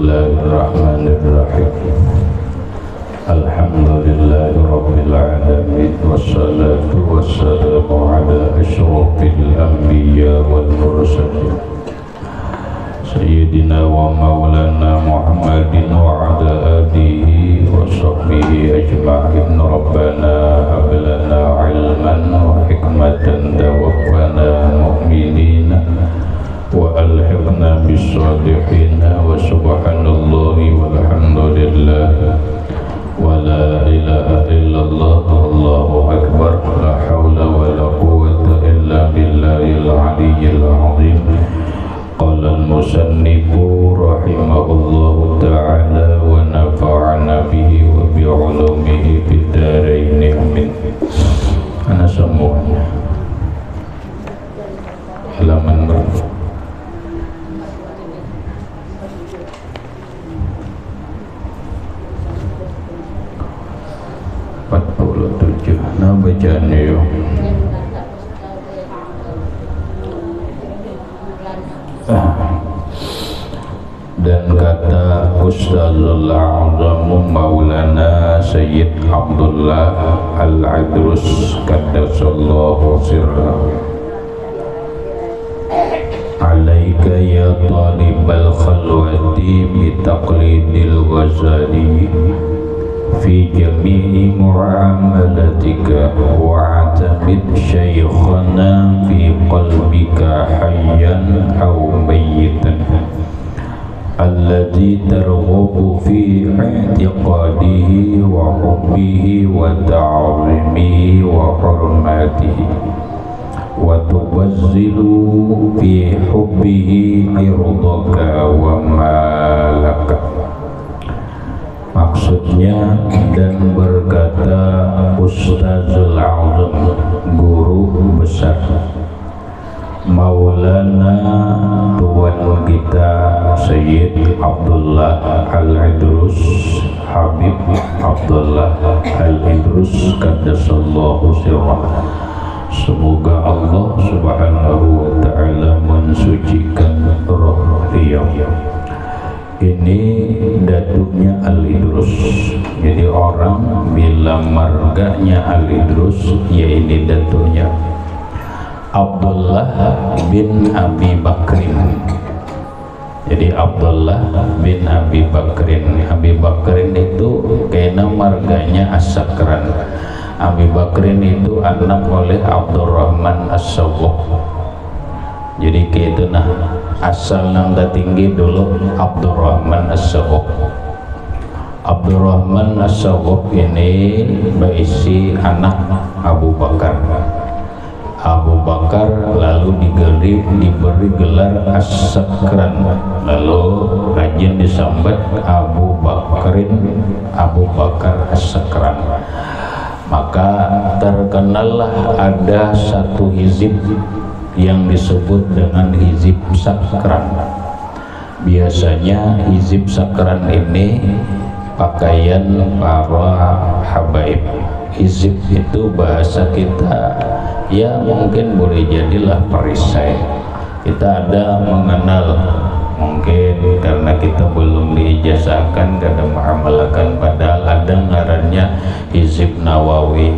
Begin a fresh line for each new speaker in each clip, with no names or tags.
Bismillahirrahmanirrahim. Alhamdulillahi rabbil alamin, wassalatu wassalamu ala asyrafil anbiya wal mursalin Sayyidina wa maulana Muhammadin wa ala alihi wa sahbihi ajma'in. Rabbana hablana ilman wa hikmatan tawaffana mu'minina wa alhiqna bis-salihina wa subhanallahi walhamdulillah wa la ilaha illallah wallahu akbar. La hawla wa la quwwata illa billahil aliyyil azim. Qala al-musannifu rahimahullahu ta'ala wa nafa'ana bihi wa bi'ulumihi fid dharain amin. Ana semuanya halaman berapa? 47. Nah bacaannya yuk. Dan kata Ustazul A'zamu Maulana Sayyid Abdullah Al-Idrus Qaddasallahu sirrahu, alaika ya talibal khalwati bitaqlidil ghazali fi jami'i mu'amalatika wa'tamid syaikhana fi qalbika hayyan aw mayyitan alladhi targhabu fi i'tiqadihi wa hubbihi wa ta'zimihi wa hurmatihi wa tubazzilu fi hubbihi irdaka wa malaka. Maksudnya, dan berkata Ustazul A'zam, guru besar Maulana tuan kita Sayyid Abdullah Al-Idrus, Habib Abdullah Al-Idrus Qaddasallahu sirrahu. Semoga Allah subhanahu wa ta'ala mensucikan roh beliau. Ini datuknya Al-Idrus. Jadi orang bilang marganya Al-Idrus, ya ini datuknya Abdullah bin Abi Bakrin. Jadi Abdullah bin Abi Bakrin. Abi Bakrin itu kena marganya As-Sakran. Abi Bakrin itu anak oleh Abdurrahman As-Sawwaq. Jadi gitu nah, asal nang tinggi dulu Abdurrahman As-Sawwaq. Abdurrahman As-Sawwaq ini berisi anak Abu Bakar. Abu Bakar lalu diberi gelar As-Sakran, lalu rajin disambat Abu Bakar As-Sakran. Maka terkenallah ada satu hizib yang disebut dengan hizib sakran. Biasanya hizib sakran ini pakaian para habaib. Hizib itu bahasa kita ya mungkin boleh jadilah perisai. Kita ada mengenal, mungkin karena kita belum diijazahkan kada mengamalkan, padahal ada ngarannya hizib Nawawi,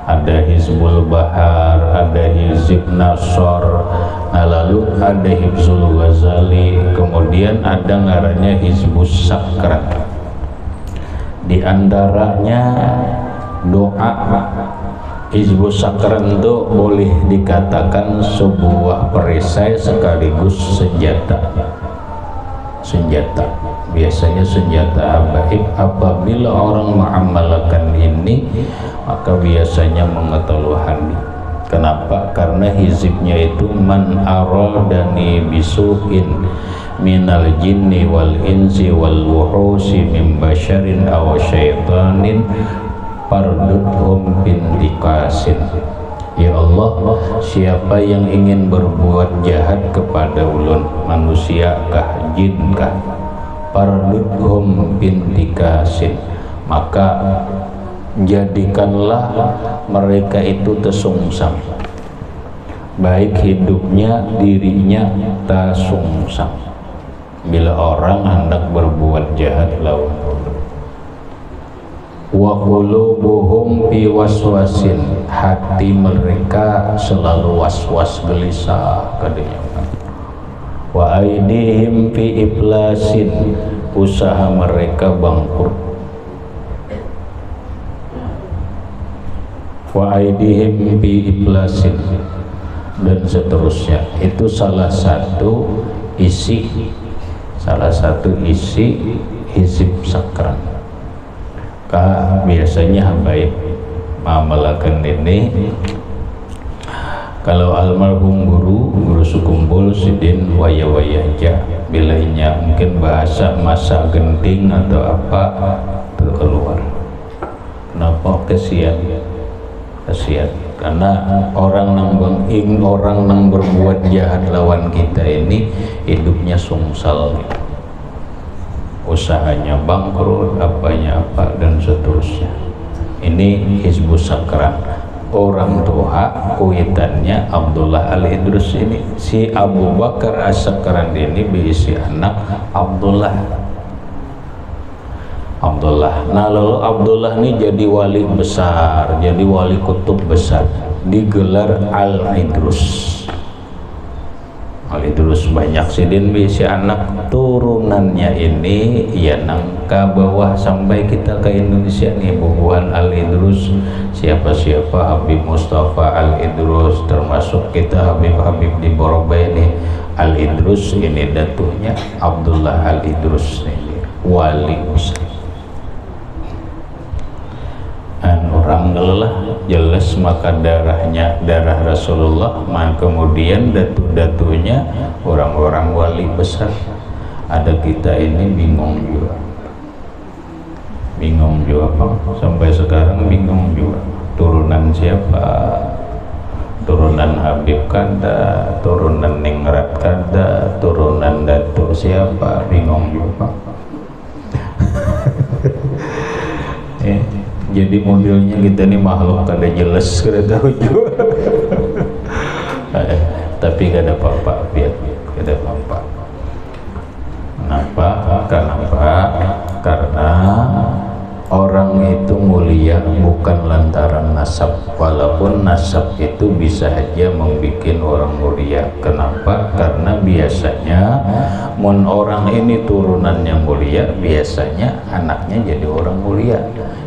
ada Hizbul Bahar, ada Hizib Nasor, nah lalu ada Hizbul Ghazali, kemudian ada ngarannya Hizbus Sakran. Di antaranya doa Hizbus Sakran itu boleh dikatakan sebuah perisai sekaligus senjata. Biasanya senjata habaib. Apabila orang mengamalkan ini, maka biasanya mengetaluhani. Kenapa? Karena hizibnya itu man aradani bisu'in minal jinni wal insi wal wuhusi min basyarin aw syaitanin fardudhum bintikasin. Ya Allah, siapa yang ingin berbuat jahat kepada ulun, manusia kah, jin kah, fardudhum bintikasin, maka jadikanlah mereka itu tersungsang, baik hidupnya dirinya tersungsang. bila orang hendak berbuat jahat lawan Allah. Wa qulubuhum fi waswasin, hati mereka selalu was-was gelisah kadenya. Wa aidihim fi iflasin, usaha mereka bangkrut. Wa aidihim fi iflasin, dan seterusnya. Itu salah satu isi hizib sakran. Biasanya habaib mamalakan ini, kalau almarhum guru Sukumpul Sidin waya-wayaja, bilahnya mungkin bahasa masa genting atau apa terkeluar. Kenapa? Kasihan, karena orang nang berbuat jahat lawan kita ini hidupnya sungsal, usahanya bangkrut, apanya apa dan seterusnya. Ini hizbus sakran. Orang tua kuitannya Abdullah Al-Idrus ini, si Abu Bakar As-Sakran ini berisi anak Abdullah. Nah lalu Abdullah ini jadi wali besar, jadi wali kutub besar, digelar Al-Idrus. Al-Idrus banyak sidin bisi anak turunannya ini ya nangka bawah sampai kita ke Indonesia nih, bubuhan Al-Idrus, siapa-siapa Habib Mustafa Al-Idrus, termasuk kita Habib di Borobai nih. Al-Idrus ini datunya Abdullah Al-Idrus ini wali besar. Orang lelah jelas maka darah Rasulullah, maka kemudian datu-datunya orang-orang wali besar. Ada kita ini bingung juga Pak, sampai sekarang bingung juga turunan siapa, turunan Habib kada, turunan Ningrat kada, turunan Datuk siapa, bingung juga Pak. Jadi modelnya kita nih makhluk kada jelas, kada tahu juga. Tapi kada apa-apa, biar kada apa-apa. Kenapa? Karena orang itu mulia bukan lantaran nasab, walaupun nasab itu bisa aja membuat orang mulia. Kenapa? Karena biasanya orang ini turunannya mulia, biasanya anaknya jadi orang mulia.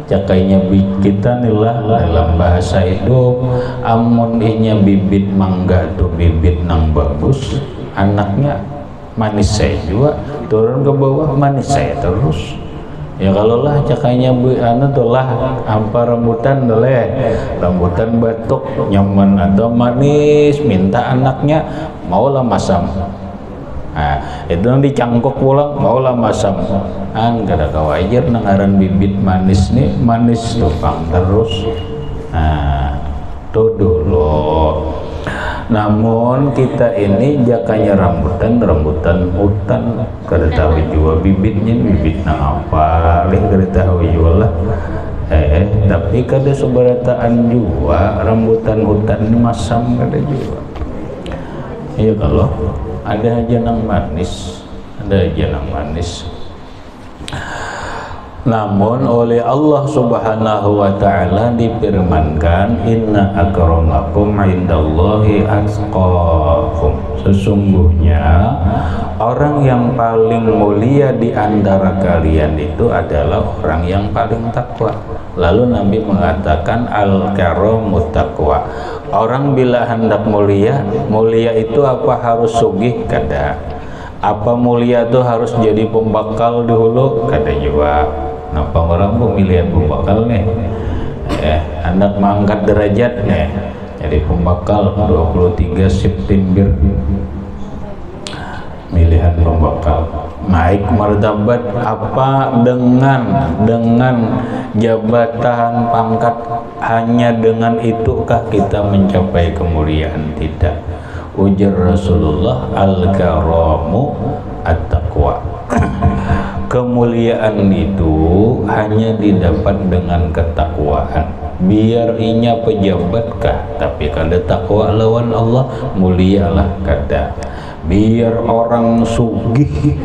Cakainya kita nilah dalam bahasa itu, amun inya bibit mangga atau bibit nang bagus, anaknya manis saya juga, turun ke bawah manis saya terus. Ya kalau lah cakainya lah apa rambutan rambutan batuk nyaman atau manis, minta anaknya maulah masam. Nah, itu nanti cangkok pulang maulah masam. Kada kawajar nangaran bibit manis nih, manis tukang terus. Nah, itu dulu. Namun kita ini jakanya rambutan hutan, kada tahu juga bibitnya bibit nang apa, kada tahu juga lah. Tapi kada seberataan juga rambutan hutan ini masam kada juga. Iya kalau ada aja nang manis, Namun oleh Allah Subhanahu wa ta'ala difirmankan, inna akramakum indallahi atqakum, sesungguhnya orang yang paling mulia di antara kalian itu adalah orang yang paling takwa. Lalu Nabi mengatakan al-karamut taqwa. Orang bila hendak mulia itu apa harus sugih? Kada. Apa mulia itu harus jadi pembakal dulu? Kada juga. Napa orang pemilihan pembakal nih? Hendak mengangkat derajat nih, jadi pembakal 23 September, pemilihan pembakal. Naik martabat apa dengan jabatan pangkat, hanya dengan itukah kita mencapai kemuliaan? Tidak. Ujar Rasulullah, al-karamu at-taqwa. Kemuliaan itu hanya didapat dengan ketakwaan. Biar inya pejabat kah, tapi kada takwa lawan Allah, mulialah kada. biar orang sugih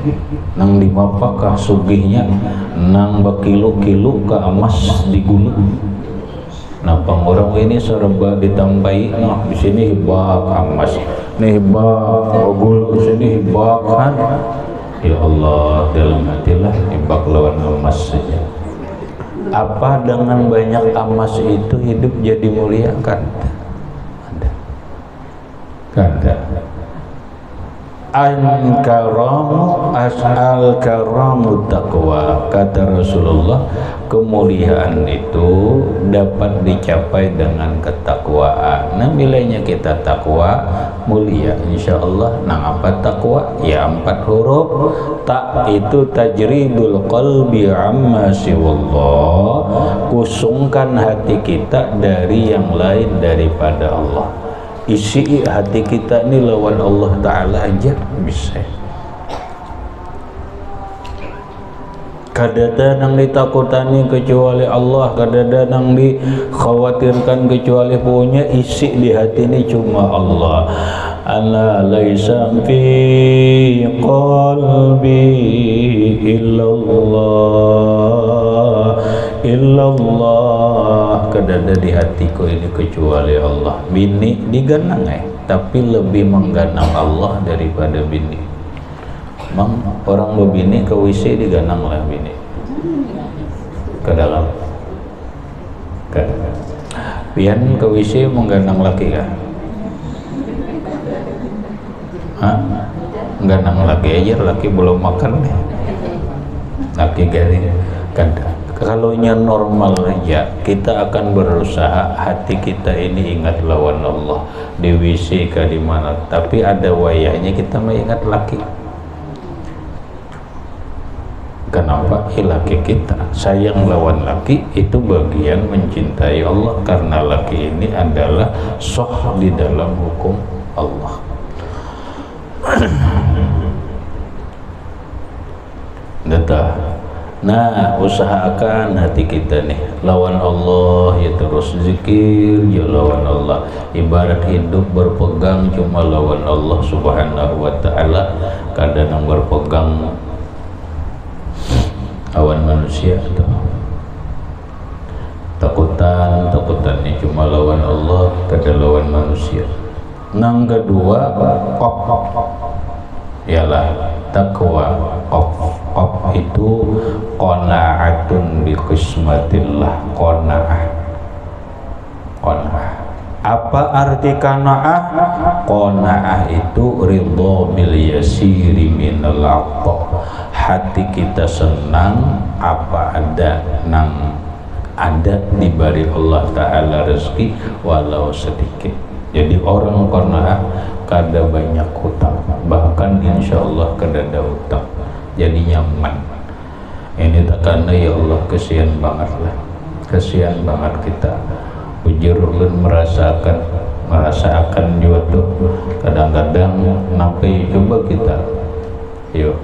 nang dimapakah sugihnya nang bakilu-kilu ke emas digulung. Nah orang ini serba ditambahi, nah di sini hibak emas, nih hibak ogul, di sini hibak kan. Ya Allah, dalam hatilah hibak lawan emas saja. Apa dengan banyak emas itu hidup jadi mulia? Kan ada, kan ada. Al-karamu as'al karamu taqwa, kata Rasulullah, kemuliaan itu dapat dicapai dengan ketakwaan. Nah bilanya kita takwa, mulia insyaallah. Nah apa takwa? Ya 4 huruf. Tak itu tajridul qalbi amma siwallah, kusungkan hati kita dari yang lain daripada Allah. Isi hati kita ini lawan Allah Ta'ala aja bisa. Kadada nang ditakutani kecuali Allah, kadada nang dikhawatirkan kecuali punya. Isi di hati ini cuma Allah. Ala laisa fi qalbi illallah, kadada di hatiku ini kecuali Allah. Bini diganang tapi lebih mengganang Allah daripada bini. Mang orang berbini ke WC diganang lah bini ke dalam kan. Pian ke WC mengganang laki kan? Hah? Mengganang laki aja, laki belum makan nih. Laki gini kan. Kalau nya normal aja, kita akan berusaha hati kita ini ingat lawan Allah di WC ke di mana. Tapi ada wayahnya kita mengingat laki. Kenapa? Laki kita sayang lawan laki itu bagian mencintai Allah, karena laki ini adalah soh di dalam hukum Allah. Data. Nah, usahakan hati kita nih lawan Allah, ya terus zikir ya lawan Allah. Ibarat hidup berpegang cuma lawan Allah Subhanahu wa ta'ala. Kadang berpegang awan manusia atau takutannya cuma lawan Allah, kada lawan manusia. Nang kedua ialah takwa. Qaf itu qanaatun bi qismatillah. Qanaah. Apa arti qanaah? Qanaah itu ridha bil yasiri minal 'ata. Hati kita senang apa ada nang ada diberi Allah Ta'ala rezeki walau sedikit. Jadi orang qanaah kada banyak hutang, bahkan insyaallah kada ada hutang, jadi nyaman. Ini takana ya Allah, kesian banget lah, kesian banget kita. Ujur ulun merasakan juga tuh kadang-kadang nampai coba kita yuk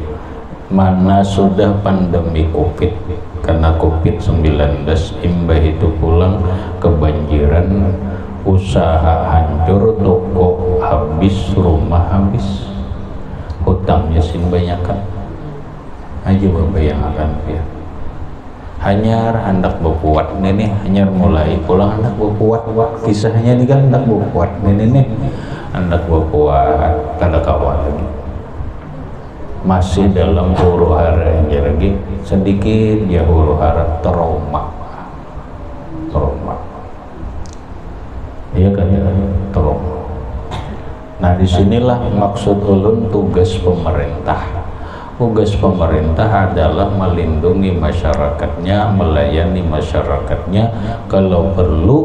mana sudah pandemi Covid, karena Covid-19 imbah itu pulang kebanjiran, usaha hancur, toko habis, rumah habis, hutangnya sin banyakan aja bayangkan ya. Hanyar hendak berkuat nih, hanyar mulai pulang hendak berkuat, kisahnya ini kan hendak berkuat nih hendak berkuat kada kawan lagi, masih dalam huru hara aja lagi, sedikit ya huru hara trauma iya kan ya, trauma. Nah disinilah maksud ulun tugas pemerintah. Tugas pemerintah adalah melindungi masyarakatnya, melayani masyarakatnya. Kalau perlu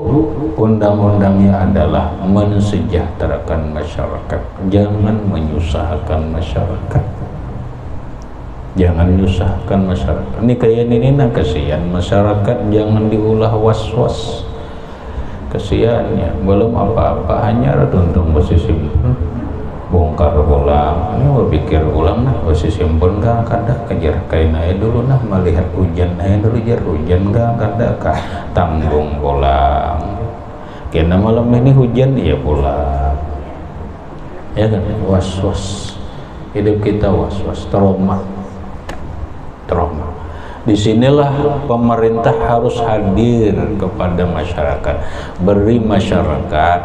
undang-undangnya adalah mensejahterakan masyarakat, jangan menyusahkan masyarakat. Jangan menyusahkan masyarakat. Ini kayak ini nah kasihan masyarakat, jangan diulah was-was. Kesiannya belum apa-apa, hanya tuntung posisi bongkar ulang, ini berpikir ulang nah posisi simpun kan kada kejar kain aja dulu nah, melihat hujan aja dulu, jar hujan kan kada kah tanggung pulang, kena malam ini hujan ya pulang ya kan, was-was hidup kita was-was, trauma. Disinilah pemerintah harus hadir kepada masyarakat, beri masyarakat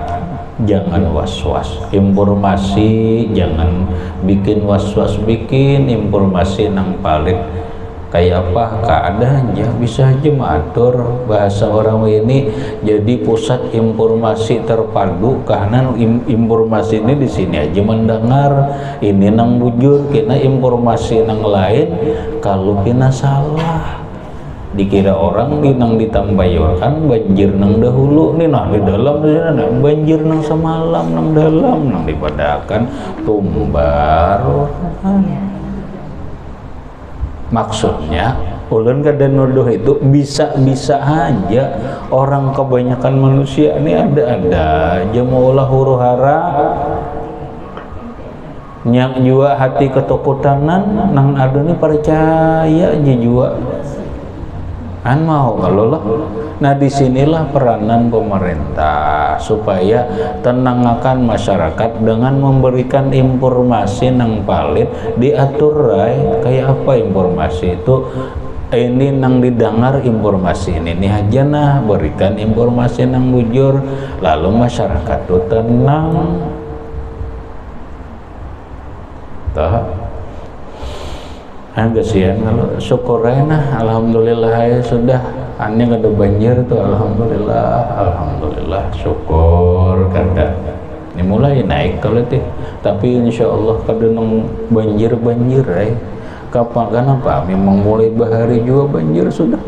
jangan was-was, informasi jangan bikin was-was, bikin informasi nang palit kayak apa keadaannya, bisa aja mengatur bahasa orang ini jadi pusat informasi terpadu karena informasi ini di sini aja mendengar ini nang bujur kena informasi nang lain kalau kena salah dikira orang di nang ditambayurkan banjir nang dahulu nih nah di dalam di sana banjir nang semalam nang dalam nang dipadakan tumbar. Maksudnya ulun kada nuduh itu bisa aja orang kebanyakan manusia ini ada aja maulah huru hara yang jua hati ketakutanan nang ada nih percaya aja jua an mau kalau lah. Nah disinilah peranan pemerintah supaya tenangkan masyarakat dengan memberikan informasi nang palit diatur kayak apa informasi itu ini nang didengar informasi ini aja nah berikan informasi nang bujur lalu masyarakat tuh tenang. Agak sian kalau syukur nah alhamdulillah ya sudah aneh kada banjir tuh alhamdulillah syukur kada ini mulai naik kalau teh tapi insyaallah kada nang banjir kapan kenapa memang mulai bahari juga banjir sudah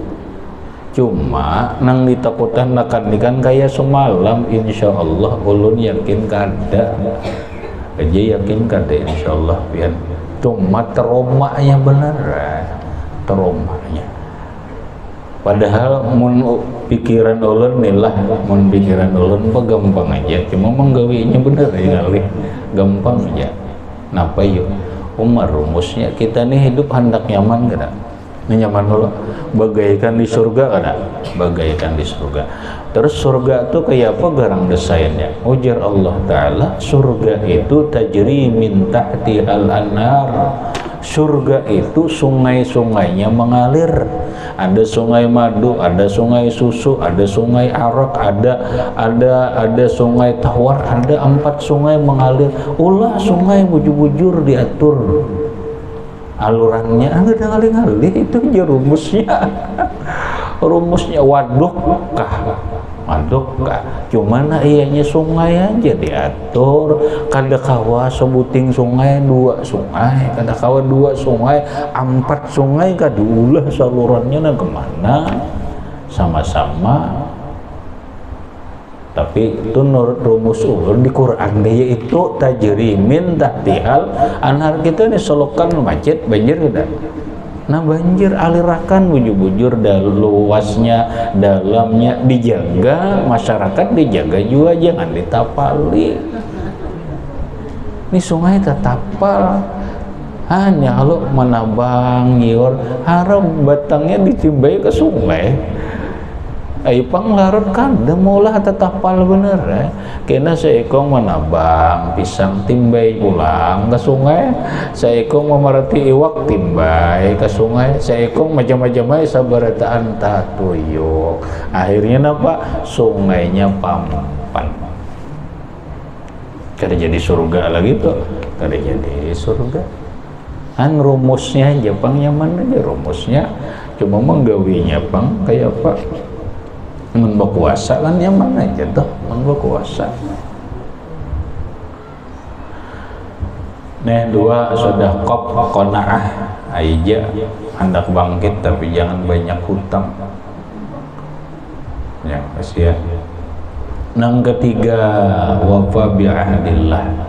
cuma nang ditakutan akan kayak semalam insyaallah ulun yakin kada aja yakin kada insyaallah pian cuma traumanya bener traumanya padahal mun pikiran ulun nilah mun pikiran ulun apa gampang aja cuma menggawinya bener ya kali gampang aja napa yuk umar rumusnya kita nih hidup hendak nyaman kada nyaman dulu bagaikan di surga kada bagaikan di surga terus surga itu kayak apa garang desainnya ujar Allah Ta'ala surga itu tajri min tahtihal anhar surga itu sungai-sungainya mengalir ada sungai madu ada sungai susu ada sungai arak ada sungai tawar ada 4 sungai mengalir ulah sungai bujur-bujur diatur alurannya ada ngali-ngali itu aja rumusnya waduk kah cuman ianya sungai aja diatur kada kawa sebuting sungai 2 sungai kada kawa 2 sungai 4 sungai kada ulah salurannya na kemana sama-sama tapi itu menurut rumus ulun di Quran dia itu tajri min tahtihal anhar kita nih solokan macet banjir kada nah banjir alirakan bujur-bujur luasnya dalamnya dijaga masyarakat dijaga juga jangan ditapali ini sungai tetapal hanya kalau menabang nyiur harap batangnya ditimbai ke sungai pang larut kada maulah tetapal bener kena seekong menabang pisang timbai pulang ke sungai seekong memerhati iwak timbai ke sungai seekong macam-macam sabarataan tatuyuk akhirnya apa sungainya pampan kada jadi surga lagi tuh kada jadi surga kan rumusnya Jepang nyaman aja rumusnya cuma menggawinya pang kayak apa mun berkuasa kan nyaman aja tuh mun berkuasa. Nah dua sudah qanaah aja hendak bangkit tapi jangan banyak hutang ya kasihan. Nang ketiga wafa bi'ahdillah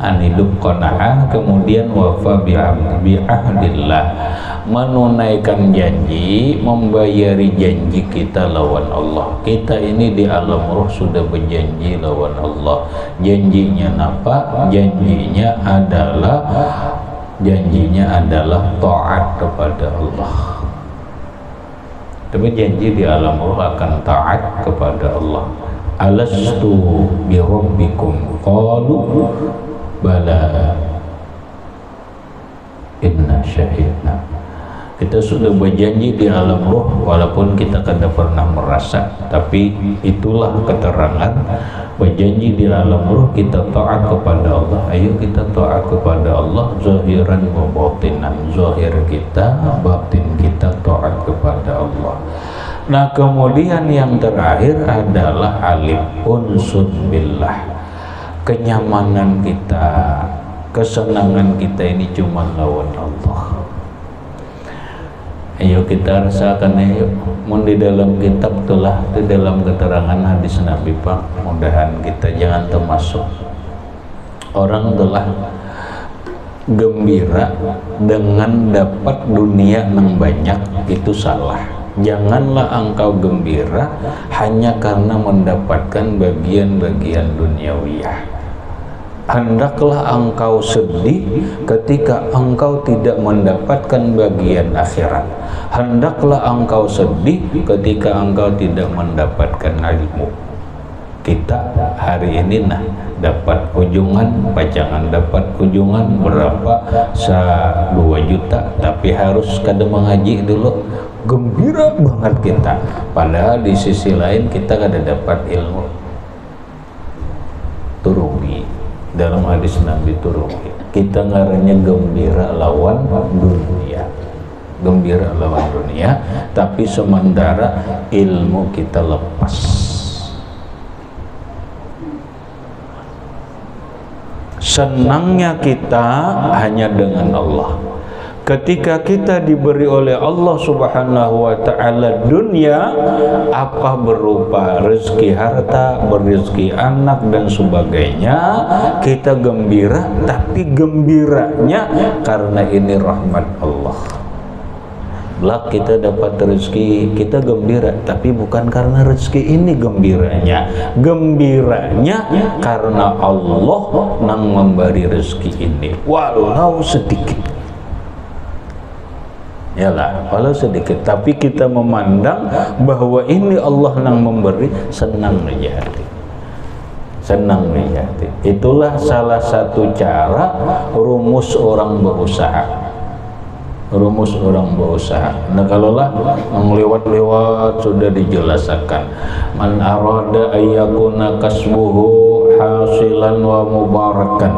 hidup qanaah kemudian wafa bi'ahdillah menunaikan janji membayari janji kita lawan Allah kita ini di alam ruh sudah berjanji lawan Allah janjinya apa? janjinya adalah taat kepada Allah tapi janji di alam ruh akan taat kepada Allah alastu bi rabbikum qalu bala inna syahidna. Kita sudah berjanji di alam roh, walaupun kita kada pernah merasa, tapi itulah keterangan berjanji di alam roh. Kita taat kepada Allah, ayo kita taat kepada Allah zahiran wa batinan, zahir kita, batin kita taat kepada Allah. Nah kemudian yang terakhir adalah alif unsun billah. Kenyamanan kita, kesenangan kita ini cuma lawan Allah. Ayo kita rasakan, ayo mun di dalam kitab telah, di dalam keterangan hadis Nabi Pak, mudahan kita jangan termasuk orang telah gembira dengan dapat dunia yang banyak, itu salah. Janganlah engkau gembira hanya karena mendapatkan bagian-bagian duniawiyah. Hendaklah engkau sedih ketika engkau tidak mendapatkan bagian akhirat. Hendaklah engkau sedih ketika engkau tidak mendapatkan ilmu. Kita hari ini dapat kunjungan, pajangan dapat kunjungan berapa, 2 juta, tapi harus kada mengaji dulu. Gembira banget kita, padahal di sisi lain kita kada dapat ilmu. Turugi dalam hadis Nabi turugi, kita ngarannya gembira lawan dunia, gembira lawan dunia, tapi sementara ilmu kita lepas. Senangnya kita hanya dengan Allah. Ketika kita diberi oleh Allah Subhanahu wa ta'ala dunia, apa berupa rezeki harta, berezeki anak dan sebagainya, kita gembira, tapi gembiranya karena ini rahmat Allah. Belak kita dapat rezeki, kita gembira, tapi bukan karena rezeki ini gembiranya. Gembiranya karena Allah yang memberi rezeki ini, walau sedikit. Yalah, walau sedikit, tapi kita memandang bahwa ini Allah yang memberi, senang di hati, senang di hati. Itulah salah satu cara rumus orang berusaha, rumus orang berusaha. Nah kalaulah lewat-lewat sudah dijelaskan, man arada ayyakuna kasbuhu hasilan wa mubarakan.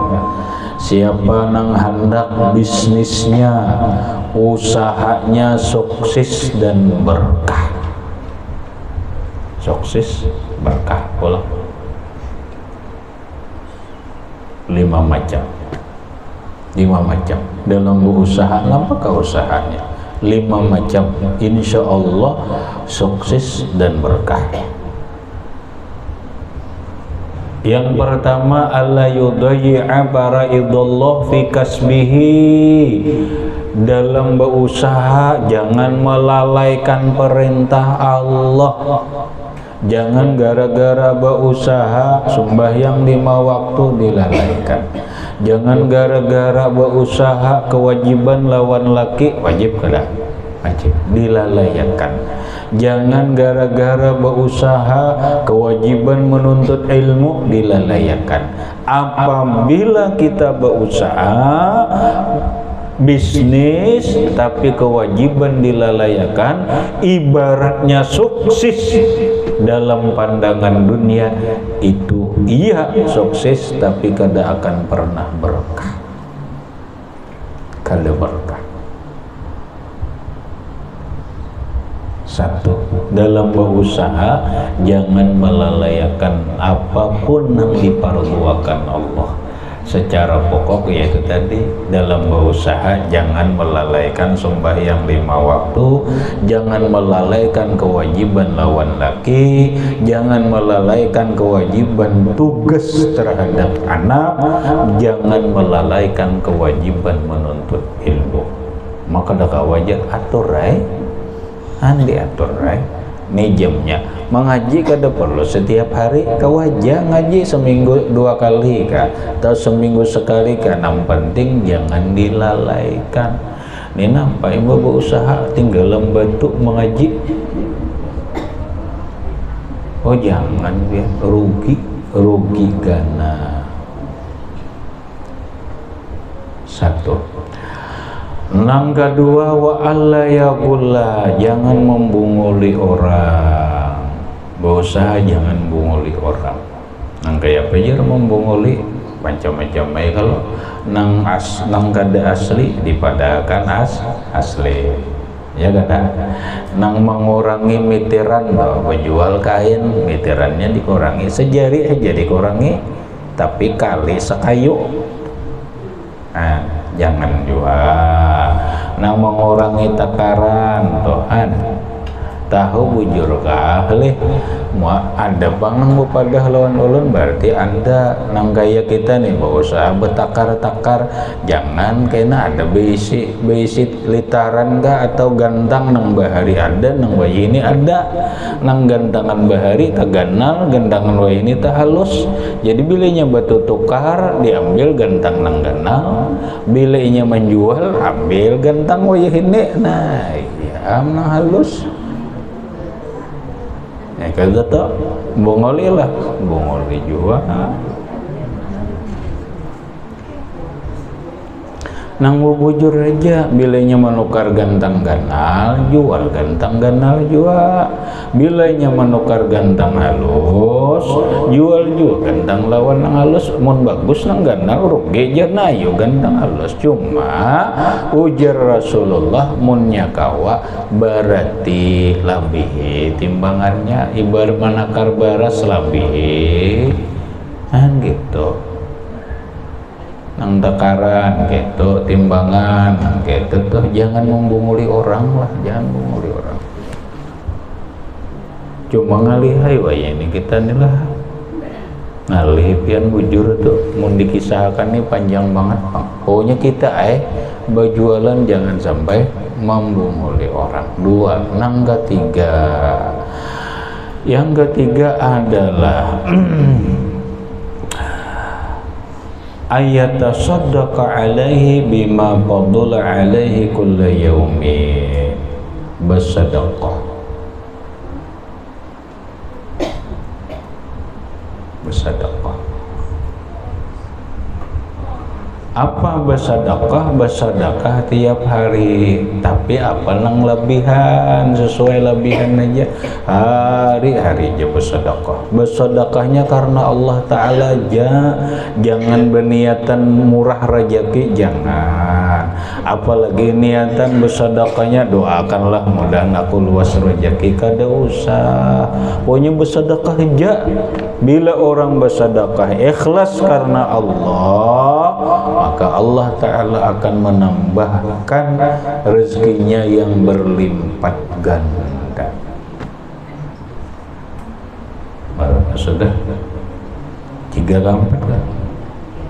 Siapa nang hendak bisnisnya, usahanya sukses dan berkah. Sukses, berkah pula. 5 macam. 5 macam. Dalam berusaha, apakah usahanya? 5 macam. Insya Allah sukses dan berkah. Yang pertama, alla yudayyi'a faraidullah fi kasbihi. Dalam berusaha jangan melalaikan perintah Allah. Jangan gara-gara berusaha sembahyang 5 waktu dilalaikan. Jangan gara-gara berusaha kewajiban lawan laki, wajib kada? Wajib, dilalaikan. Jangan gara-gara berusaha kewajiban menuntut ilmu dilalaikan. Apabila kita berusaha bisnis tapi kewajiban dilalaikan, ibaratnya sukses dalam pandangan dunia itu iya sukses, tapi kada akan pernah berkah, kada berkah. Satu, dalam berusaha jangan melalaikan apapun yang diperluakan Allah. Secara pokok yaitu tadi, dalam berusaha jangan melalaikan sembahyang 5 waktu, jangan melalaikan kewajiban lawan laki, jangan melalaikan kewajiban tugas terhadap anak, jangan melalaikan kewajiban menuntut ilmu. Maka dah wajar atur andi atur ini jamnya. Mengaji kada perlu setiap hari, kau aja ngaji seminggu 2 kali kah, atau seminggu sekali kah. Yang penting jangan dilalaikan. Ini nampak ibu berusaha tinggal lembatuk mengaji, oh jangan ya, rugi gana. Satu. Nang kedua wa alla yaqulla, jangan membunguli orang. Berusaha jangan bunguli orang. Nang kayak pejer membunguli macam-macam kalau nang kada asli dipadakan asli. Ya kata nang mengurangi mitiran toh, penjual kain mitirannya dikurangi sejari aja dikurangi, tapi kali sekayu. Nah, jangan jual. Nang mengurangi takaran tohan tahu bujur kali mau ada bang nang pada lawan ulun berarti anda nang gaya kita nih berusaha betakar-takar, jangan kena ada basic litaran ga atau gantang nang bahari ada nang bayi ini ada nang gantangan bahari tak ganal gantangan bayi ini tak halus, jadi bilanya batu tukar diambil gantang nang ganal, bilanya menjual ambil gantang bayi ini, nah iya nang halus. Ya kata tak bongoli lah, bongoli juga. Nang bujur aja, bilanya menukar gantang ganal, jual gantang ganal juga. Bilanya menukar gantang halus, jual juga gantang lawan nang halus. Mun bagus nang ganal rugi aja nayo gantang halus. Cuma ujar Rasulullah mun nyakawa berarti lebih timbangannya ibarat menakar baras lebih kan gitu. Nang takaran gitu timbangan gitu tuh jangan membunguli orang lah, jangan membunguli orang. Cuma ngalihai waya ini kita nih lah ngalih pian bujur tuh mau dikisahkan nih panjang banget bang. Pokoknya kita berjualan jangan sampai membunguli orang. Dua, nang ketiga, yang ketiga adalah ayatasaddaqa alaihi bima fadala alaihi kulla yaumin, bersedekah. Bersedekah apa? Bersedekah tiap hari, tapi apa nang lebihan, sesuai lebihan aja hari-hari aja bersedekahnya karena Allah Ta'ala aja, jangan berniatan murah rezeki, jangan. Apalagi niatan bersedekahnya doakanlah mudah aku luas rezeki, kada usah. Pokoknya bersedekah aja. Bila orang bersedekah ikhlas karena Allah, maka Allah Ta'ala akan menambahkan rezekinya yang berlipat ganda. Sudah 3 keempat kan?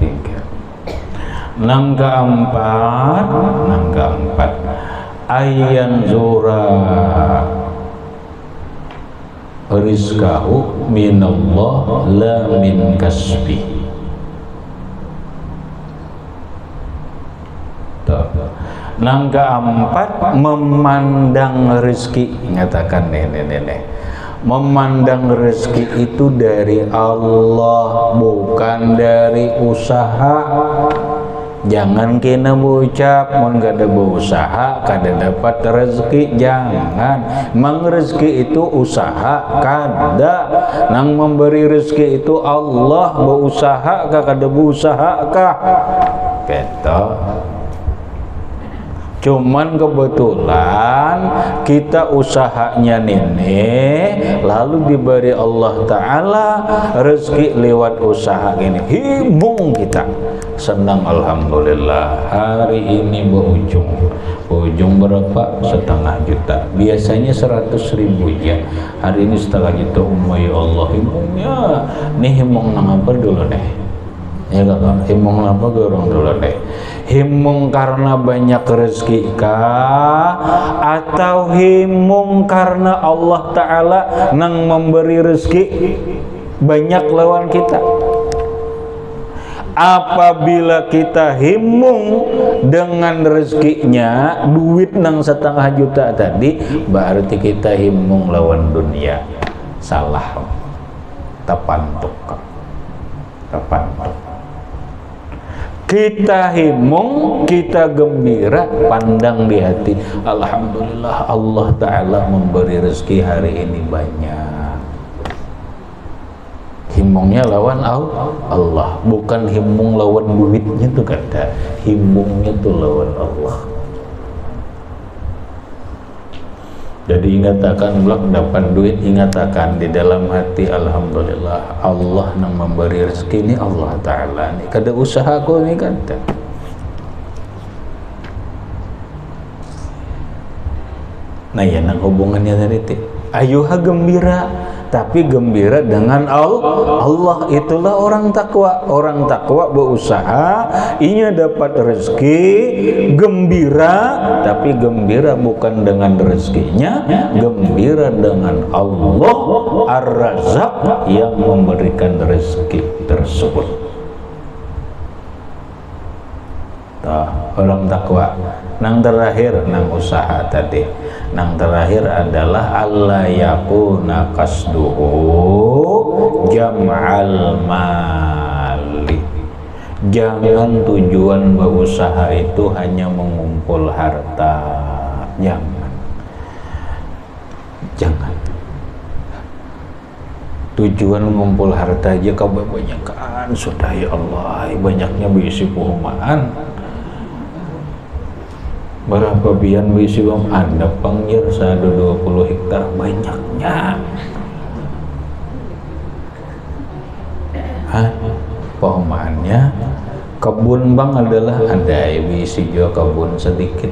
3. Nang keempat ayan zura rizqahu minallah la min kasbi. Nang keempat memandang rezeki, nyatakan nenek memandang rezeki itu dari Allah, bukan dari usaha. Jangan kena berucap mun kada berusaha kada dapat rezeki, jangan. Mang rezeki itu usaha kada, nang memberi rezeki itu Allah, berusaha kah kada berusaha kah gitu. Cuman kebetulan kita usahanya nenek lalu diberi Allah Ta'ala rezeki lewat usaha gini, hibung kita senang alhamdulillah. Hari ini berujung berapa? 500 juta, biasanya 100.000 ya, hari ini 500 juta. Ya Allah, hibungnya nih, hibung nang apa dulu nih ya kakak, himung apa gorong dulu deh, himung karena banyak rezeki kah atau himung karena Allah Ta'ala nang memberi rezeki banyak lawan kita? Apabila kita himung dengan rezekinya duit nang 1,5 juta tadi, berarti kita himung lawan dunia. Salah, tepantuk. kita himung, kita gembira, pandang di hati, alhamdulillah Allah Ta'ala memberi rezeki hari ini banyak. Himungnya lawan Allah, bukan himung lawan duitnya tuh kata, himungnya tuh lawan Allah. Jadi ingatakan belak dapat duit, ingatakan di dalam hati, alhamdulillah Allah yang memberi rezeki ini, Allah Ta'ala nih kada usaha aku nih kata. Nah ya nang hubungannya tadi ayuha gembira, tapi gembira dengan Allah. Itulah orang takwa. Orang takwa berusaha ia dapat rezeki, gembira, tapi gembira bukan dengan rezekinya, gembira dengan Allah Ar-Razzaq yang memberikan rezeki tersebut. Orang takwa. Nang terakhir nang usaha tadi, nang terakhir adalah alla yakuna qasduhu jam'al mali. Jangan tujuan berusaha itu hanya mengumpul harta. Jangan tujuan mengumpul harta aja kebanyakan sudah, ya Allah banyaknya berisi perumahan. Berapa bian berisi bang ada panggil 20 hektar banyaknya. Perumahannya kebun bang adalah ada berisi juga kebun sedikit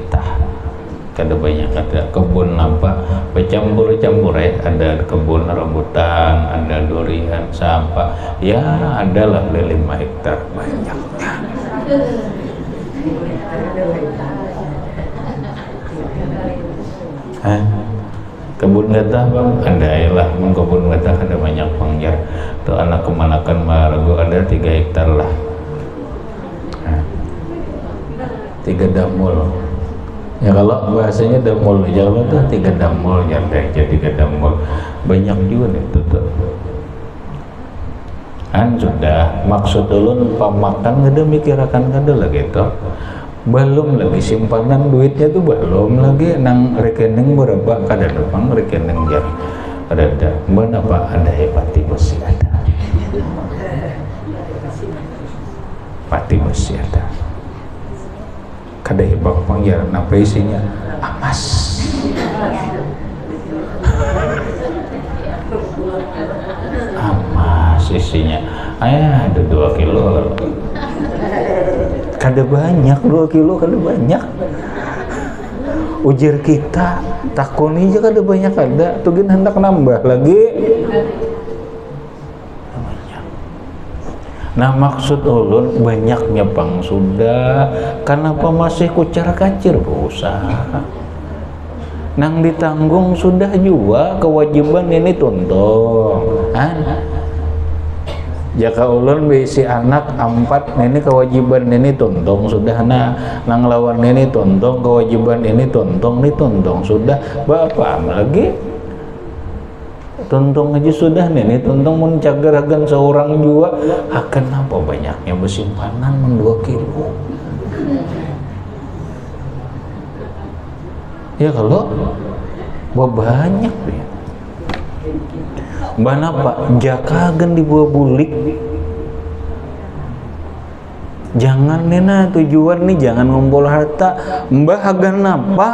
kada banyak, ada kebun apa bercampur-campur ya, ada kebun rambutan, ada durian, sampah ya, adalah 5 hektar banyaknya. Kebun gatah bang ada lah, kebun gatah ada banyak pangjar tuh anak kemanakan Margo ada 3 hektar lah, 3 damul ya, kalau bahasanya damul Jawa tuh 3 damul ya, jadi 3 damul banyak juga itu tuh kan. Sudah maksud ulun pamakan kada mikirakan kada lagi tuh, belum lagi simpanan duitnya tuh belum lagi nang rekening berapa kada depan rekening jar ada apa ada pati besi ada, pati besi ada, kada hebak pangjar apa isinya emas. Emas isinya ada 2 kilo. Kada banyak 2 kilo, kada banyak. Ujar kita takun aja kada banyak, ada tugin hendak nambah lagi banyak. Nah maksud ulun banyaknya pang sudah, kenapa masih kucar-kacir berusaha? Nang ditanggung sudah juga kewajiban ini tuntung. Jaka ulun bisi anak 4 ini kewajiban ini tuntung sudah, nang lawan ini tuntung kewajiban ini tuntung sudah, bapak lagi tuntung aja sudah nih tuntung mencagarakan seorang juga akan apa banyaknya bersimpanan 2 kilo ya, kalau banyak ya. Mbak napa jakagen di buah bulik, jangan nena tujuan nih jangan ngumpul harta. Mbah hagan napa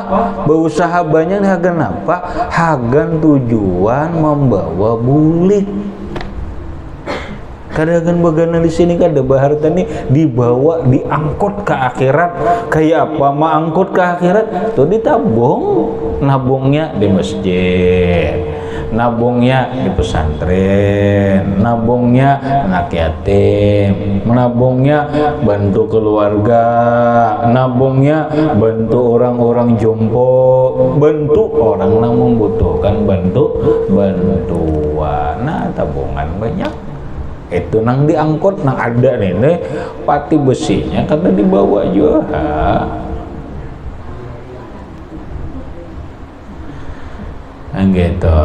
berusaha banyak hagan napa, hagan tujuan membawa bulik. Kadang bagana di sini kada harta nih dibawa diangkut ke akhirat, kayak apa angkut ke akhirat tuh ditabung, nabungnya di masjid, nabungnya di pesantren, nabungnya anak yatim, nabungnya bantu keluarga, nabungnya bantu orang-orang jompo, bantu orang yang membutuhkan bantuan. Nah tabungan banyak itu nang diangkut nang ada nih pati besinya karena dibawa juga. Gitu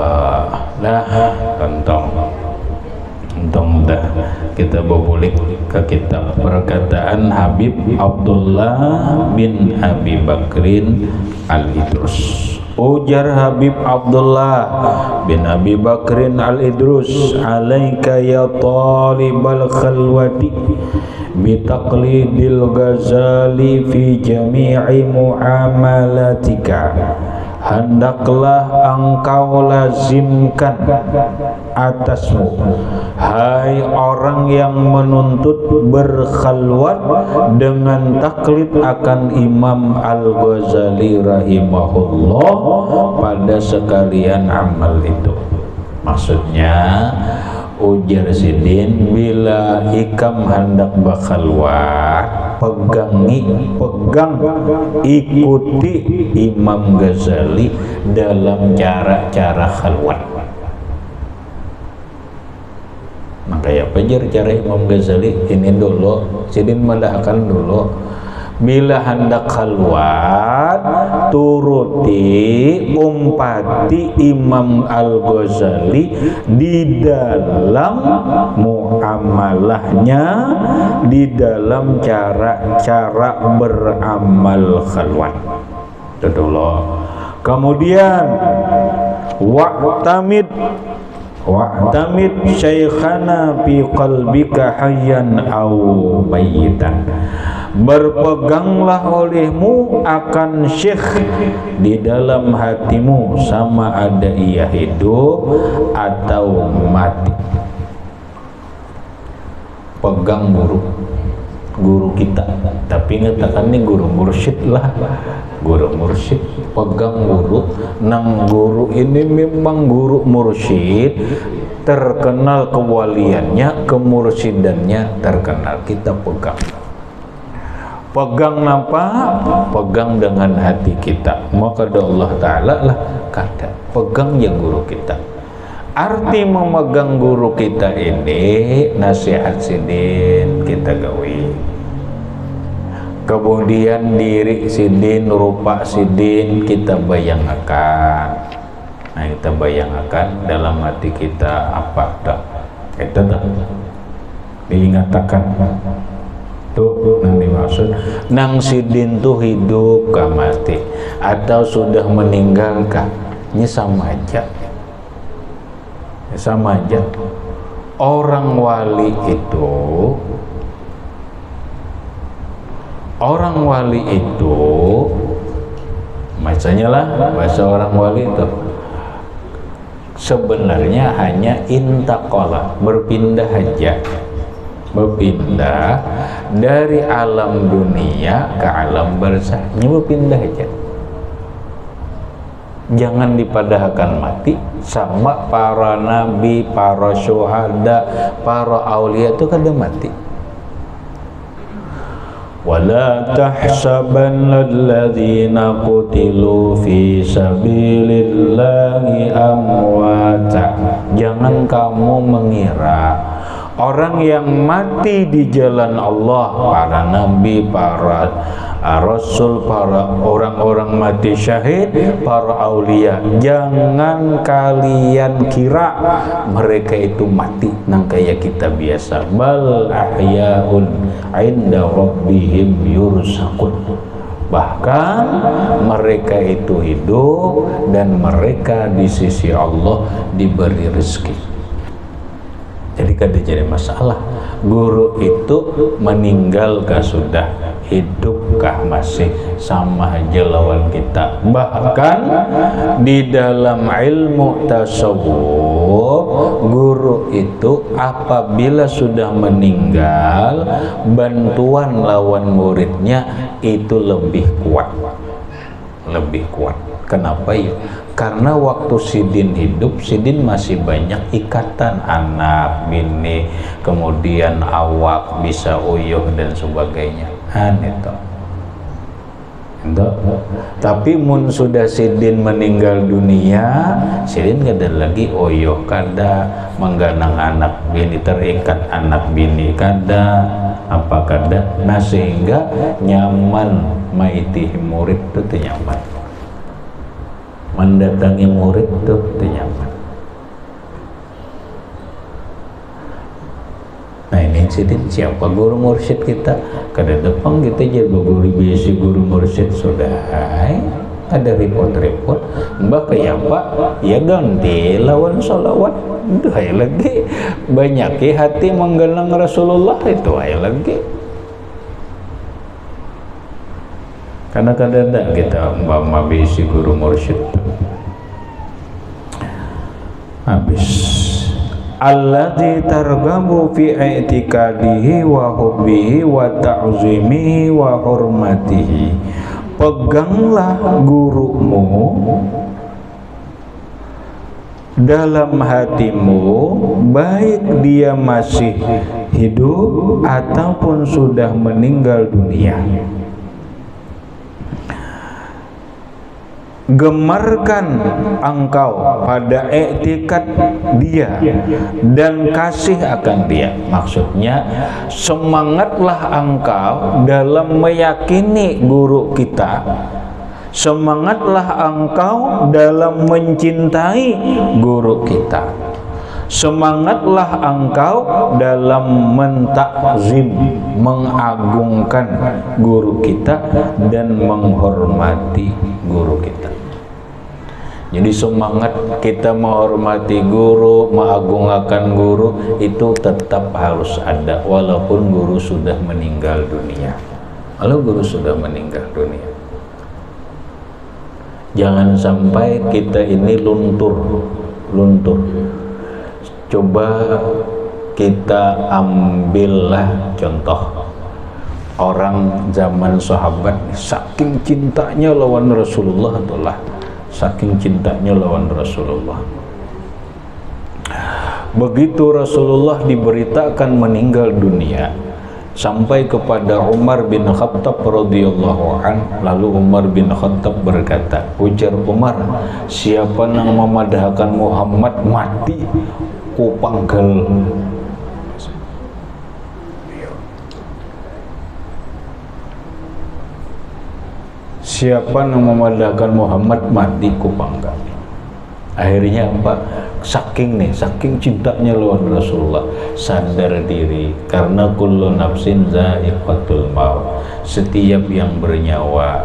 lah, contoh tong dah kita bobolik ke kitab perkataan Habib Abdullah bin Abi Bakrin Al-Idrus. Ujar Habib Abdullah bin Abi Bakrin Al-Idrus, alaika ya talibal khalwati bitaqlidil Ghazali fi jami'i muamalatika. Hendaklah engkau lazimkan atasmu, hai orang yang menuntut berkhalwat, dengan taklid akan Imam Al-Ghazali rahimahullah pada sekalian amal itu. Maksudnya ujar Sidin, bila ikam hendak berkhalwat, pegang ikuti Imam Ghazali dalam cara-cara khalwat. Makanya pejar cara Imam Ghazali ini dulu, Sidin mendahkan dulu. Bila hendak khalwat, turuti umpati Imam Al-Ghazali di dalam muamalahnya, di dalam cara-cara beramal khalwat. Itu dulu. Kemudian wa'tamid syaikhana fi qalbika hayyan au mayyitan. Berpeganglah olehmu akan syekh di dalam hatimu, sama ada ia hidup atau mati. Pegang guru kita, tapi ngatakan ini guru mursyid lah, guru mursyid. Pegang guru, nang guru ini memang guru mursyid, terkenal kewaliannya, kemursidannya terkenal, kita pegang. Pegang apa? Pegang dengan hati kita. Maka Allah Ta'ala lah kata, pegang ya guru kita. Arti memegang guru kita ini, nasihat Sidin kita gawe. Kemudian diri Sidin, rupa Sidin kita bayangkan. Nah, kita bayangkan dalam hati kita apa dah? Itu dah diingatakan. Tuh nang dimaksud, nang Sidin tuh hidup kah mati atau sudah meninggal kah? Ini sama aja. Sama aja. Orang wali itu macamnya lah, bahasa orang wali itu sebenarnya hanya intaqala, berpindah aja. Berpindah dari alam dunia ke alam barzah, ini berpindah aja. Jangan dipadahkan mati. Sama para nabi, para syuhada, para aulia itu kada mati. Wala tahsabanna alladhina qutilu fi sabilillahi amwata. Jangan kamu mengira orang yang mati di jalan Allah, para nabi, para rasul, para orang-orang mati syahid, para aulia, jangan kalian kira mereka itu mati nang kayak kita biasa. Bal ahyaun 'inda rabbihim yursaqun. Bahkan mereka itu hidup dan mereka di sisi Allah diberi rezeki. Jadi kada jadi masalah guru itu meninggalkah sudah, hidupkah masih, sama aja lawan kita. Bahkan di dalam ilmu tasawuf, guru itu apabila sudah meninggal, bantuan lawan muridnya itu lebih kuat. Lebih kuat. Kenapa ya? Karena waktu Sidin hidup, Sidin masih banyak ikatan, anak, bini, kemudian awak, bisa uyuh dan sebagainya. Itu. Tapi mun sudah Sidin meninggal dunia, Sidin kada lagi uyuh, kada mengganang anak bini, terikat anak bini, kada apa kada. Nah, sehingga nyaman maiti murid itu nyaman. Mendatangi murid itu nyaman. Sidin siapa guru mursyid kita, kada depan kita jadi guru biasa guru mursyid sudah ada repot-repot mbak kayak pak ya ganti lawan sholawat itu lagi banyak hati menggalang Rasulullah itu lagi karena kadang-kadang kita mbak biasa guru mursyid habis alladzi targhabu fi i'tiqadihi wa hubbihi wa ta'zimihi wa hurmatihi. Peganglah gurumu dalam hatimu, baik dia masih hidup ataupun sudah meninggal dunia. Gemarkan engkau pada etikat dia dan kasih akan dia. Maksudnya semangatlah engkau dalam meyakini guru kita, semangatlah engkau dalam mencintai guru kita, semangatlah engkau dalam mentakzim, mengagungkan guru kita dan menghormati guru kita. Jadi semangat kita menghormati guru, mengagungkan guru itu tetap harus ada walaupun guru sudah meninggal dunia. Kalau guru sudah meninggal dunia, jangan sampai kita ini luntur. Coba kita ambillah contoh orang zaman sahabat, saking cintanya lawan Rasulullah itulah, saking cintanya lawan Rasulullah. Begitu Rasulullah diberitakan meninggal dunia, sampai kepada Umar bin Khattab radhiyallahu an, lalu Umar bin Khattab berkata, ujar Umar, siapa yang memadahkan Muhammad mati ku panggal. Siapa yang memadahkan Muhammad mati ku panggal. Akhirnya apa? Saking cintanya lawan Rasulullah, sadar diri karena kullu nafsin za'iqatul maut. Setiap yang bernyawa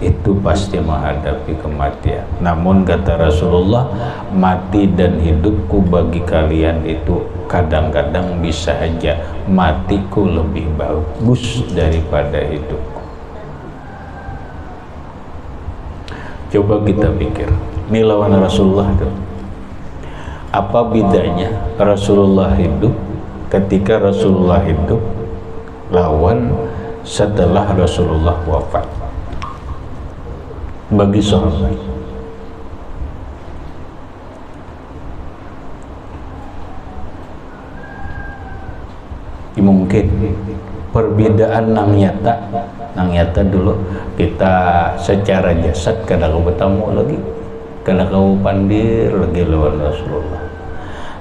itu pasti menghadapi kematian. Namun kata Rasulullah, mati dan hidupku bagi kalian itu kadang-kadang bisa aja matiku lebih bagus daripada hidupku. Coba kita pikir, ini lawan Rasulullah tuh. Apa bedanya Rasulullah hidup ketika Rasulullah hidup lawan setelah Rasulullah wafat? Bagi sahabat, mungkin perbedaan nang nyata dulu kita secara jasad kadang bertemu lagi, kadang pandir lagi lawan Rasulullah.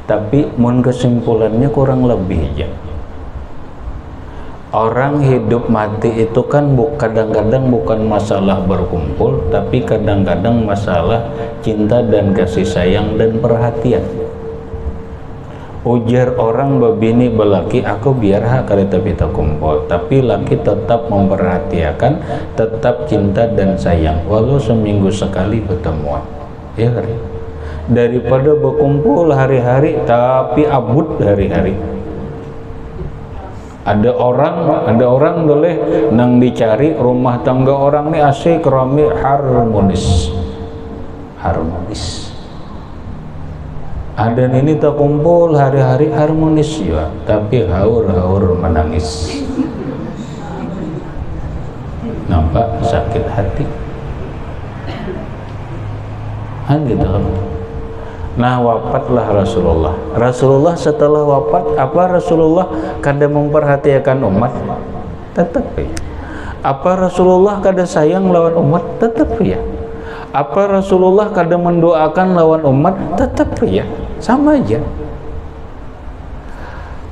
Tapi mun kesimpulannya kurang lebih aja. Orang hidup mati itu kan kadang-kadang bukan masalah berkumpul, tapi kadang-kadang masalah cinta dan kasih sayang dan perhatian. Ujar orang babini belaki, aku biar kareta kita kumpul, tapi laki tetap memperhatikan, tetap cinta dan sayang, walau seminggu sekali pertemuan. Ya kan? Daripada berkumpul hari-hari tapi abut hari-hari. Ada orang boleh nang dicari rumah tangga orang ini asik, rame, harmonis. Ada ini tak kumpul hari-hari harmonis ya, tapi haur-haur menangis. Nampak sakit hati. Gitu. Nah, wafatlah Rasulullah. Rasulullah setelah wafat, apa Rasulullah kada memperhatikan umat? Tetap ya. Apa Rasulullah kada sayang lawan umat? Tetap ya. Apa Rasulullah kada mendoakan lawan umat? Tetap ya. Sama aja.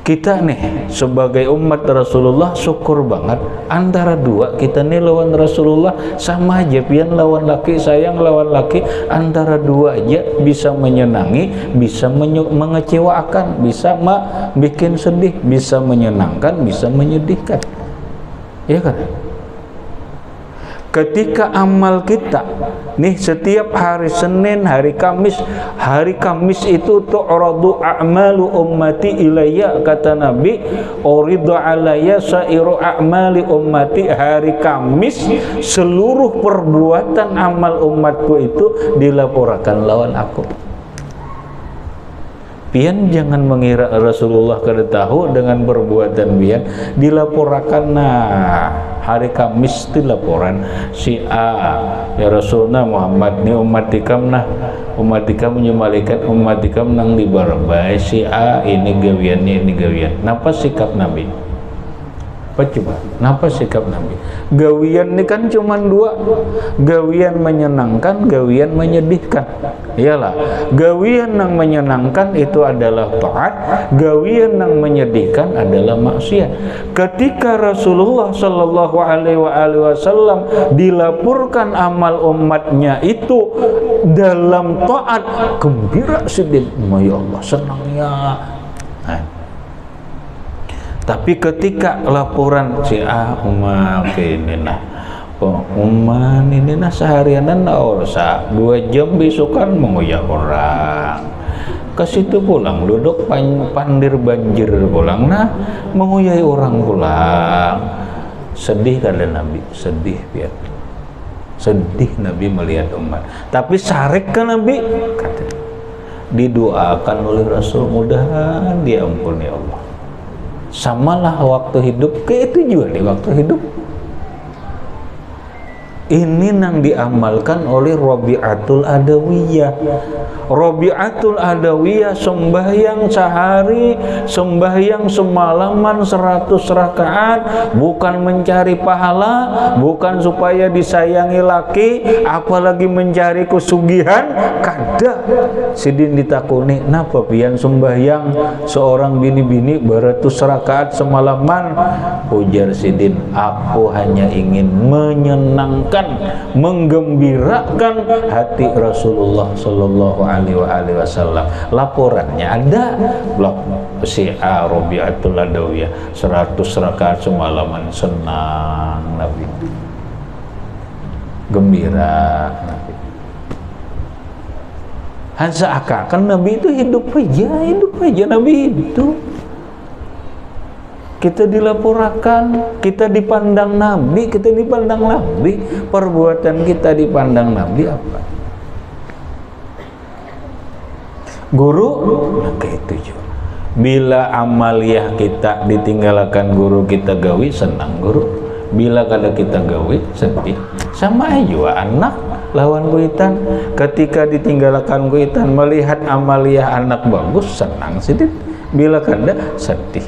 Kita nih sebagai umat Rasulullah syukur banget, antara dua kita nih lawan Rasulullah sama aja, pian lawan laki, sayang lawan laki, antara dua aja bisa menyenangi, bisa mengecewakan, bisa bikin sedih, bisa menyenangkan, bisa menyedihkan, ya kan? Ketika amal kita nih setiap hari Senin, hari Kamis itu tu'radu a'malu ummati ilayya, kata Nabi, uridu alayya sairu a'mali ummati. Hari Kamis seluruh perbuatan amal umatku itu dilaporkan lawan aku. Pian jangan mengira Rasulullah kada tahu dengan perbuatan pian, dilaporkan. Nah, hari Kamis itu laporan si A, ya Rasulullah Muhammad ni umat ikam nah, umat ikam menyemalikan umat ikam nang dibarbai si A, ini gawiannya, ini gawian. Napa sikap Nabi? Apa coba? Napa sikap Nabi? Gawian ini kan cuma dua, gawian menyenangkan, gawian menyedihkan. Iyalah, gawian yang menyenangkan itu adalah taat, gawian yang menyedihkan adalah maksiat. Ketika Rasulullah Shallallahu Alaihi Wasallam dilaporkan amal umatnya itu dalam taat, gembira sedih, ya Allah senangnya. Tapi ketika laporan si A, ini nah, ini nah seharian orsa 2 jam besokan mengoyak orang, ke situ pulang duduk pandir banjir pulang, nah mengoyai orang pulang. Sedih kata Nabi, sedih biar sedih Nabi melihat umat. Tapi sarik ke Nabi, kata didoakan oleh Rasul, mudahan diampuni Allah. Samalah waktu hidup, kayak itu juga di waktu hidup. Ini yang diamalkan oleh Rabi'atul Adawiyah. Rabi'atul Adawiyah sembahyang sehari, sembahyang semalaman 100 rakaat, bukan mencari pahala, bukan supaya disayangi laki, apalagi mencari kesugihan, kada. Sidin ditakuni, napa pian sembahyang seorang bini-bini beratus rakaat semalaman? Ujar Sidin, aku hanya ingin menyenangkan, menggembirakan hati Rasulullah Sallallahu Alaihi Wasallam. Laporannya ada, si A Rabi'atul Adawiyah 100 rakaat semalaman, senang Nabi, gembira Nabi. Hansa akan Nabi itu hidup aja Nabi hidup. Kita dilaporkan, kita dipandang Nabi, perbuatan kita dipandang Nabi apa? Guru, kayak itu juga. Bila amaliyah kita ditinggalkan guru kita gawi, senang guru. Bila kada kita gawi, sedih. Sama aja anak lawan kuitan, ketika ditinggalkan kuitan, melihat amaliyah anak bagus, senang sedih. Bila kada, sedih.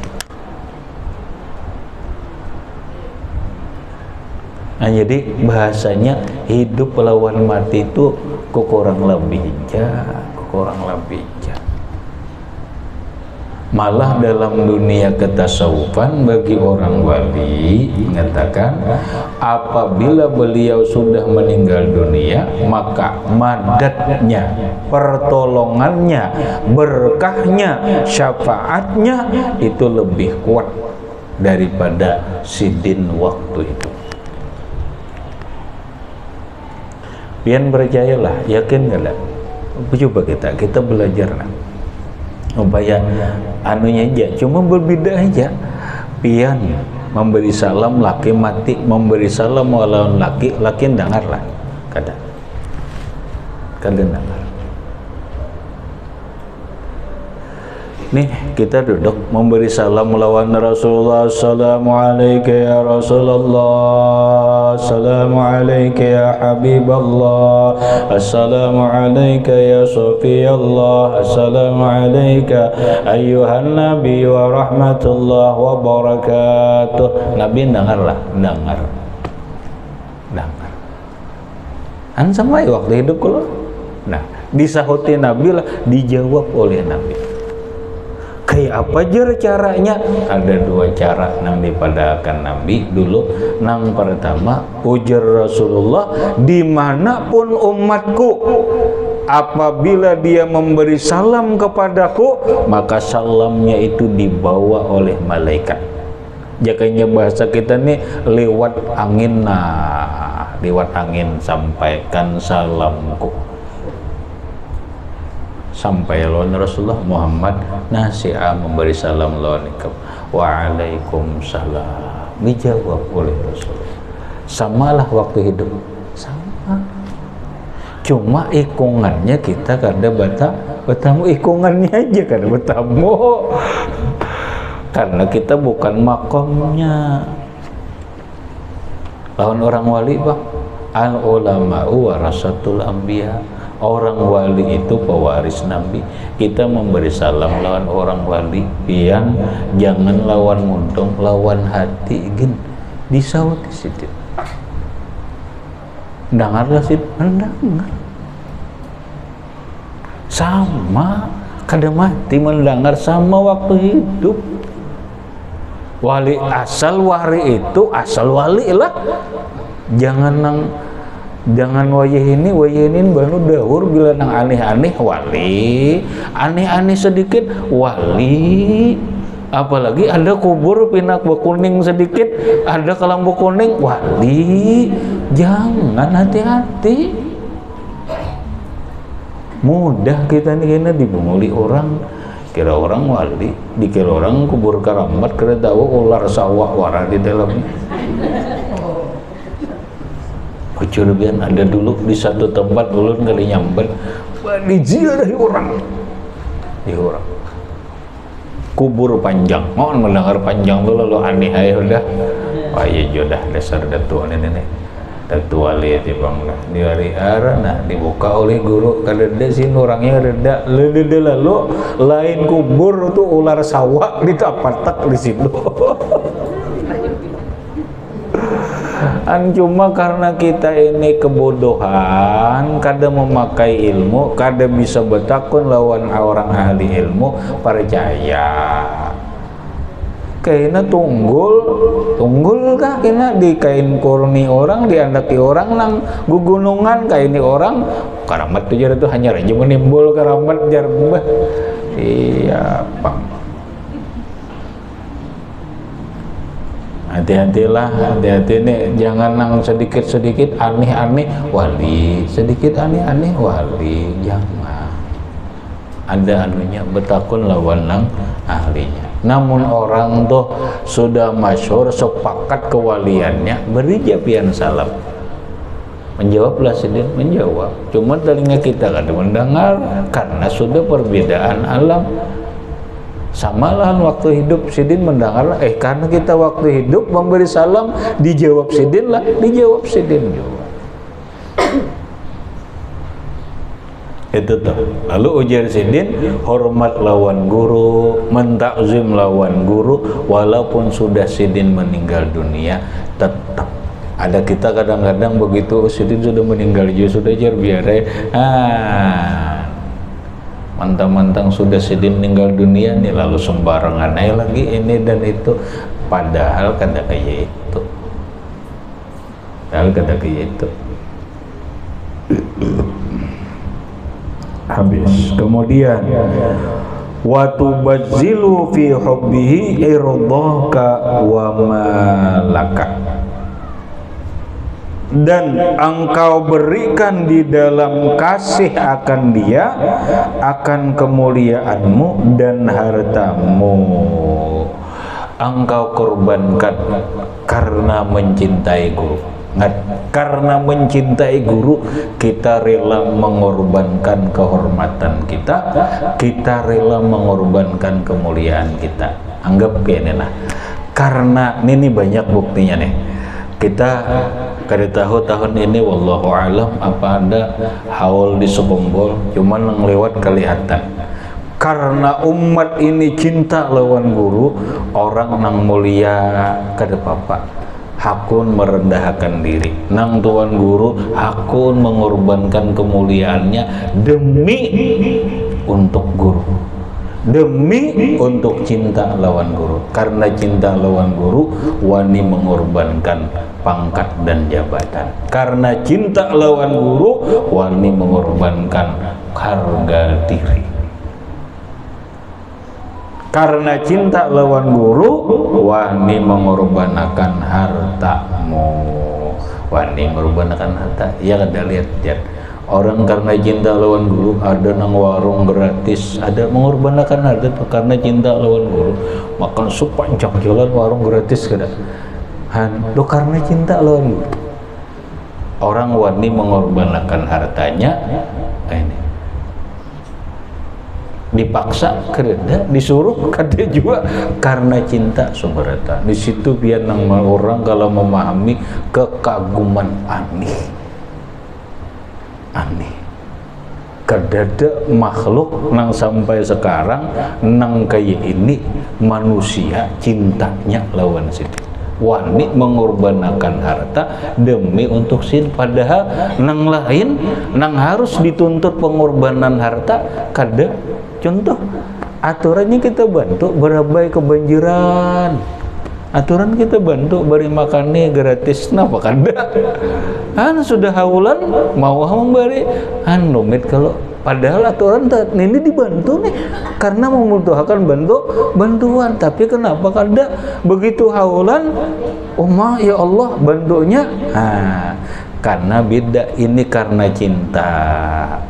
Nah, jadi bahasanya hidup lawan mati itu kurang lebih Malah dalam dunia ketasawufan bagi orang wali mengatakan, apabila beliau sudah meninggal dunia, maka madatnya, pertolongannya, berkahnya, syafaatnya itu lebih kuat daripada sidin waktu itu. Pian percayalah, yakin nggak? Coba kita belajar nah. Upaya anunya aja, cuma berbeda aja. Pian memberi salam laki mati, memberi salam lawan laki dengar lah, kada dengar. Nih kita duduk memberi salam lawan Rasulullah. Assalamualaikum ya Rasulullah, Assalamualaikum ya Habiballah, Assalamualaikum ya Safiyallah, Assalamualaikum ayyuhan Nabi wa rahmatullah wa barakatuh. Nabi dengar. An sama waktu hidup kalau. Nah, disahuti Nabi lah, dijawab oleh Nabi. apa jar caranya? Ada dua cara nang dipadakan Nabi dulu. Nang pertama, ujar Rasulullah, dimanapun umatku, apabila dia memberi salam kepadaku, maka salamnya itu dibawa oleh malaikat. Jakanya bahasa kita nih lewat angin, nah lewat angin sampaikan salamku. Sampai lawan Rasulullah Muhammad nasi'a memberi salam lawan ikam. Waalaikumsalam, dijawab oleh Rasulullah. Samalah waktu hidup, sama. Cuma ikungannya kita kada betamu ikungannya aja kada betamu. Karena kita bukan makomnya. Lawan orang wali bang, al ulama'u warasatul anbiya. Orang wali itu pewaris Nabi. Kita memberi salam lawan orang wali yang jangan lawan muntung, lawan hati gin disawati situ. Dengarlah situ, dengar. Sama, kada mati mendengar sama waktu hidup. Wali asal wari itu asal wali lah. Jangan wayah ini banu dahur bila nang aneh-aneh wali, aneh-aneh sedikit wali. Apalagi ada kubur pinak bekuning sedikit, ada kelambu kuning wali. Jangan, hati-hati. Mudah kita nih kena dibunguli orang, kira orang wali, dikira orang kubur keramat, kira tahu ular sawah wara di dalamnya. Kecurigaan ada dulu di satu tempat ulun kali nyambat diziarahi orang, kubur panjang, mohon mendengar panjang dulu lalu aneh aja udah. Oh iya jodah dasar datu nenek datu wali itu bang lah di hari nah dibuka oleh guru kadeda sih orangnya reda lalu lain kubur tuh ular sawah ditapatak di situ. Cuma karena kita ini kebodohan, kada memakai ilmu, kada bisa betakun lawan orang ahli ilmu, percaya. Kayaknya tunggul kah kena di kain kurni orang, diandaki orang nang gugunungan kayak ini orang karamat tuh jar itu hanya aja menimbul karamat jar mbah. Iya, Bang. Hati-hati nih, jangan nang sedikit aneh-aneh wali, sedikit aneh-aneh wali, jangan. Ada anunya betakun lawan nang ahlinya. Namun orang tuh sudah masyhur sepakat kewaliannya, beri japian salam. Menjawablah sedih, menjawab. Cuma telinga kita kada mendengar karena sudah perbedaan alam. Samalah waktu hidup sidin mendengarlah, karena kita waktu hidup memberi salam dijawab sidin lah, dijawab sidin juga. Itu tuh. Lalu ujar sidin, hormat lawan guru, mentakzim lawan guru, walaupun sudah sidin meninggal dunia, tetap ada kita kadang-kadang begitu sidin sudah meninggal juga sudah jar biar mantang-mantang sudah sidin meninggal dunia nih lalu sembarangan aja lagi ini dan itu, padahal kada kayak itu, habis. Kemudian watubazzilu fi hubbihi irdaka wa malaka, dan engkau berikan di dalam kasih akan dia, akan kemuliaanmu dan hartamu. Engkau korbankan karena mencintai guru. Karena mencintai guru, kita rela mengorbankan kehormatan kita, kita rela mengorbankan kemuliaan kita. Anggap kayak ini lah. Karena ini banyak buktinya nih. Kita kada tahu tahun ini wallahu alam apa ada haul di Sukombol, cuman yang lewat kelihatan. Karena umat ini cinta lawan guru, orang nang mulia kada apa-apa, hakun merendahkan diri. Nang tuan guru hakun mengorbankan kemuliaannya demi untuk guru, demi untuk cinta lawan guru. Karena cinta lawan guru, wani mengorbankan pangkat dan jabatan. Karena cinta lawan guru, wani mengorbankan harga diri. Karena cinta lawan guru, wani mengorbankan hartamu. Wani mengorbankan harta. Ya kada lihat ya. Orang karena cinta lawan guru, ada nang warung gratis, ada mengorbankan harta karena cinta lawan guru. Makan sepanjang jalan warung gratis kada. Lo karena cinta lawan guru. Orang wani mengorbankan hartanya, ini dipaksa kerja, disuruh kada juga karena cinta sumberta. Di situ biar nang orang kalau memahami kekaguman aneh. Kadada makhluk nang sampai sekarang nang kayak ini manusia cintanya lawan situ. Wani mengorbankan harta demi untuk sin, padahal nang lain nang harus dituntut pengorbanan harta kada. Contoh aturannya kita bantu berabai kebanjiran, aturan kita bantu beri makannya gratis, kenapa kada? Sudah haulan mau memberi nomit kalau padahal aturan ini dibantu nih karena membutuhkan bantuan, tapi kenapa kada begitu haulan ya Allah bantunya? Karena beda, ini karena cinta,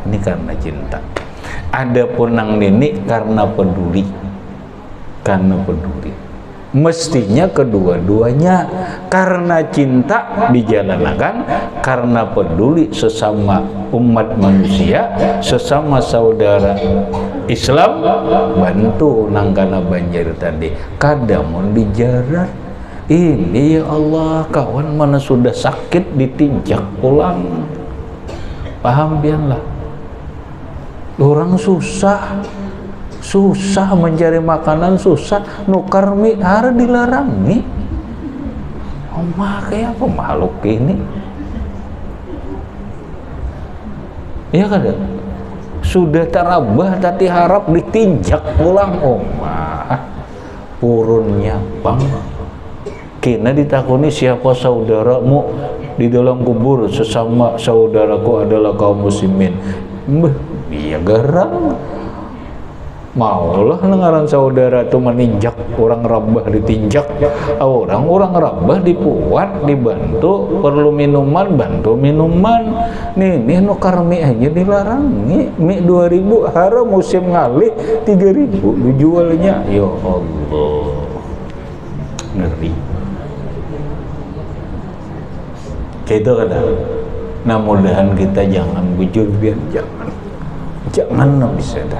ini karena cinta. Adapun nang nini karena peduli, mestinya kedua-duanya karena cinta dijalankan, karena peduli sesama umat manusia, sesama saudara Islam, bantu nang kana banjir tadi kada mun dijarat. Ini ya Allah, kawan mana sudah sakit ditinjak pulang, paham biarlah. Orang susah mencari makanan, susah nukar mie harus dilarangi. Kayak apa makhluk ini? Ya kada? Sudah terabah tadi harap ditinjak pulang. Purunnya bang. Kina ditakuni siapa saudaramu di dalam kubur, sesama saudaraku adalah kaum muslimin. Iya garang. Maulah nengaran saudara itu meninjak orang rabah ditinjak, orang rabah dipuat dibantu, perlu minuman bantu minuman. Nih nukar mie aja dilarangi, mie 2000 haram musim ngalih 3000 dijualnya. Ya Allah, ngeri. Gitu kadang. Nah mudahan kita jangan bujur, biar jangan bisa dah.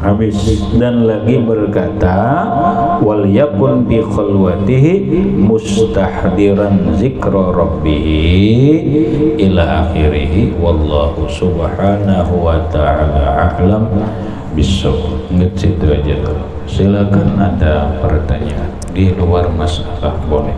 Habis dan lagi berkata wal yakun bi khalwatihi mustahdiran zikra rabbih ila akhirih, wallahu subhanahu wa ta'ala a'lam bissawab. Gitu aja dulu. Silakan ada pertanyaan di luar masalah boleh.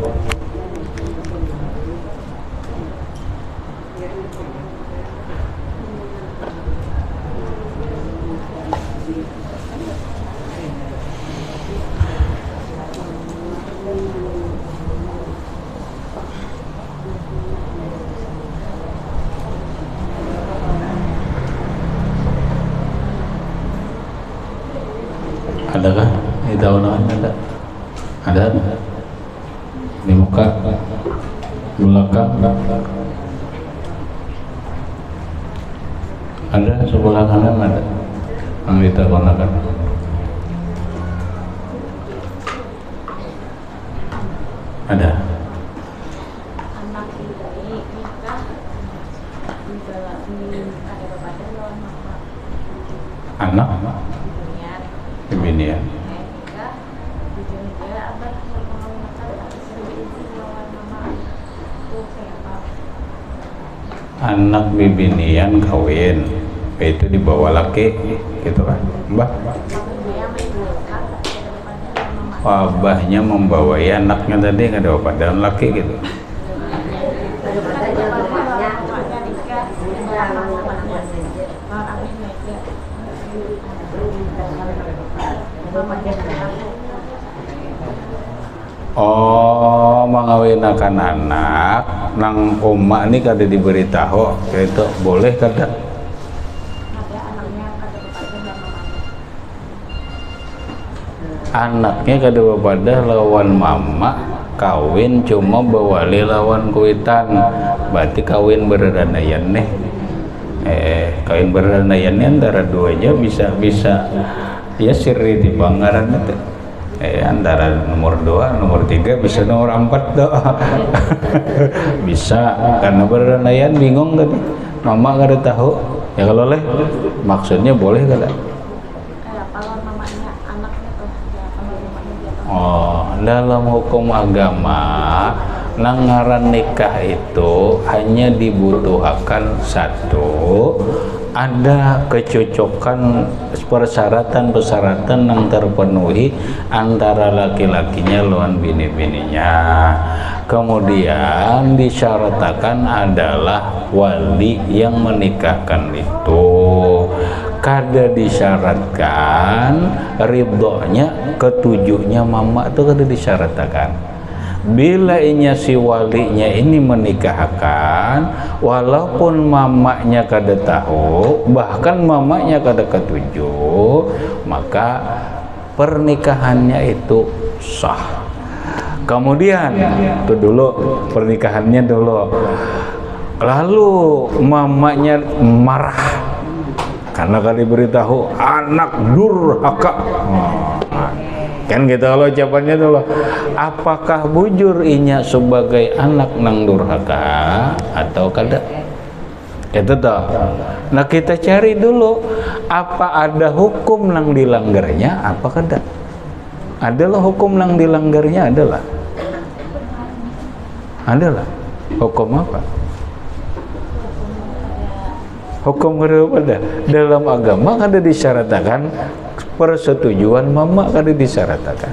Adakah di tahun ada? Ada di muka belakang ada, sebelah kanan ada yang ditakonakan. Ada anak bibinian. Anak bibinian kawin itu dibawa laki gitu kan, mbah. Abahnya membawai anaknya tadi nggak ada bapak dan laki gitu. Oh, mengawinkan anak nang oma ini kada diberitahu itu boleh kada?
Ada anaknya kada bepada dan mamanya.
Anaknya kada bepada lawan mama, kawin cuma bawali lawan kuitan, berarti kawin berdanaian nih. Kawin berdanaian antara duanya bisa ya siri di banggaran itu. Antara nomor 2, nomor 3 bisa nomor 4 doh. Bisa karena berdanaian bingung tadi. Mama kada tahu. Ya kalau leh maksudnya boleh kada?
Kalau mamanya anaknya tuh ya panggil mamanya dia tuh.
Oh, dalam hukum agama ngaran nikah itu hanya dibutuhkan satu, ada kecocokan persyaratan yang terpenuhi antara laki-lakinya lawan bini-bininya. Kemudian disyaratkan adalah wali yang menikahkan itu. Kada disyaratkan ridhonya ketujuhnya mama itu kada disyaratkan. Bila inya si walinya ini menikahkan, walaupun mamanya kada tahu, bahkan mamanya kada ketujuh, maka pernikahannya itu sah. Kemudian itu dulu pernikahannya dulu. Lalu mamanya marah karena kada diberitahu anak durhaka. Kan gitu kalau jawabannya dulu, apakah bujur inya sebagai anak nang durhaka atau kada? Itu toh. Nah kita cari dulu apa ada hukum nang dilanggarnya apa kada? Adalah hukum nang dilanggarnya adalah hukum apa? Hukum kada pada dalam agama kada disyaratkan persetujuan mama kada disyaratkan.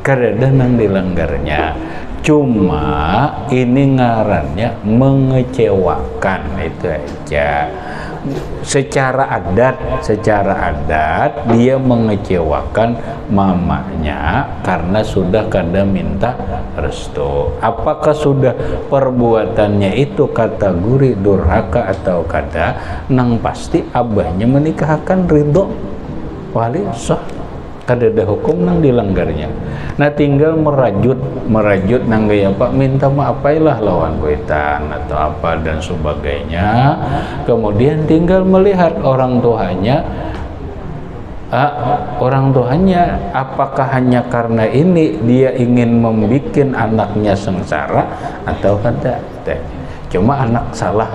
Kada nang dilanggarnya. Cuma ini ngarannya mengecewakan itu aja. Secara adat dia mengecewakan mamanya karena sudah kada minta restu. Apakah sudah perbuatannya itu kategori durhaka atau kada? Nang pasti abahnya menikahkan ridho wali sah, kada ada hukum nang dilanggarnya. Nah tinggal merajut nang gaya apa, minta maaf lah lawan kuitan atau apa dan sebagainya. Kemudian tinggal melihat orang tuanya apakah hanya karena ini dia ingin membuat anaknya sengsara atau kada. Cuma anak salah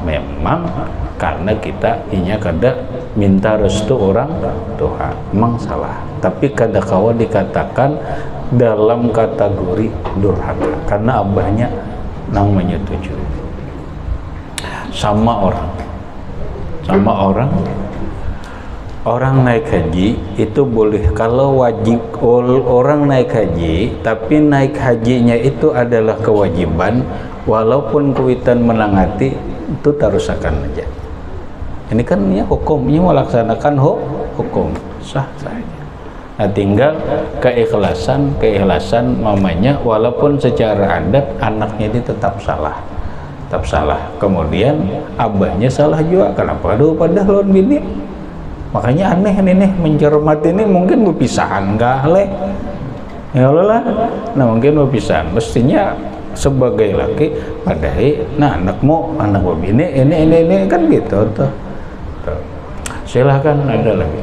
memang karena kita inya kada minta restu orang tua, memang salah. Tapi kada kawa dikatakan dalam kategori durhaka karena abahnya nang menyetujui. Sama orang naik haji itu boleh, kalau wajib orang naik haji tapi naik hajinya itu adalah kewajiban, walaupun kuitan menangati itu tarusakan aja. Ini kan ya hukumnya melaksanakan hukum sah saja. Nah tinggal keikhlasan mamanya, walaupun secara adat anaknya ini tetap salah. Kemudian abahnya salah juga. Kenapa pada lawan bini? Makanya aneh nih mencermat ini mungkin berpisahan enggak leh. Ya Allah lah. Nah mungkin berpisahan. Mestinya sebagai laki padahal nah anakmu anak bini ini kan gitu tuh. Silahkan ada lagi.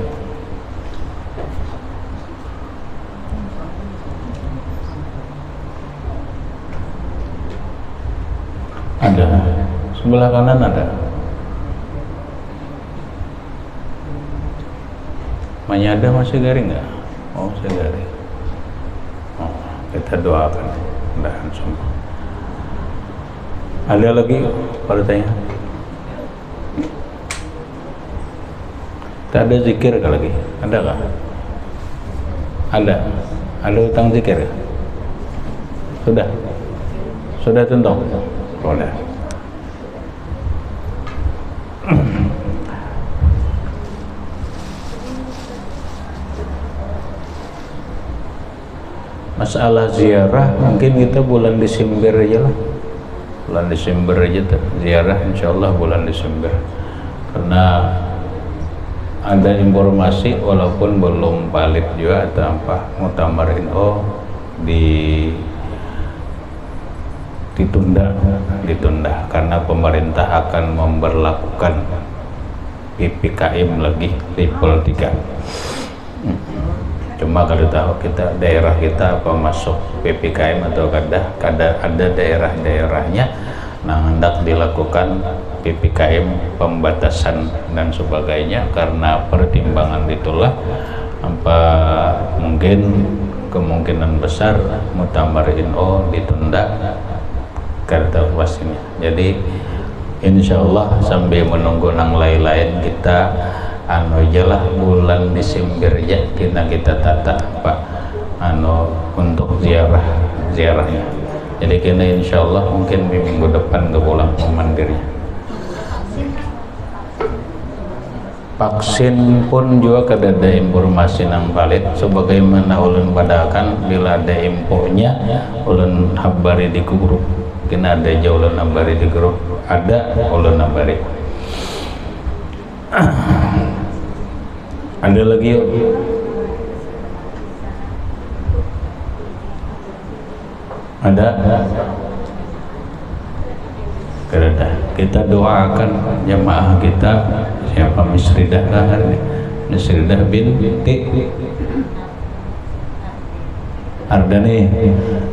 Ada sebelah kanan ada. Ada masih garing nggak? Oh masih garing. Oh, kita doakan mudahan semua. Ada lagi pertanyaan? Tak ada zikir kah lagi? Ada kah? Ada utang zikir kah? Sudah tentu? Sudah. Masalah ziarah mungkin kita bulan Desember aja lah, bulan Desember aja tuh ziarah, insyaallah bulan Desember. Karena ada informasi walaupun belum valid juga atau apa, Muktamar NU ditunda karena pemerintah akan memberlakukan PPKM lagi level 3. Cuma kalau tahu kita daerah kita apa masuk PPKM atau ada daerah-daerahnya nah hendak dilakukan PPKM pembatasan dan sebagainya. Karena pertimbangan itulah apa mungkin kemungkinan besar Muktamar NU ditunda karena ini. Jadi insyaallah sambil menunggu yang lain-lain kita anu ajalah bulan Desember ya kita tata Pak untuk ziarahnya. Jadi kita insyaallah mungkin minggu depan ke pulang mandiri. Vaksin pun juga kada ada informasi yang valid, sebagaimana ulun padakan bila ada infonya ulun habari di grup. Kena ada aja ulun habari di grup, ada ulun habari. Ada lagi yuk. Ada? Kada. Kita doakan jamaah kita siapa Misridah kan? Misridah binti Ardani.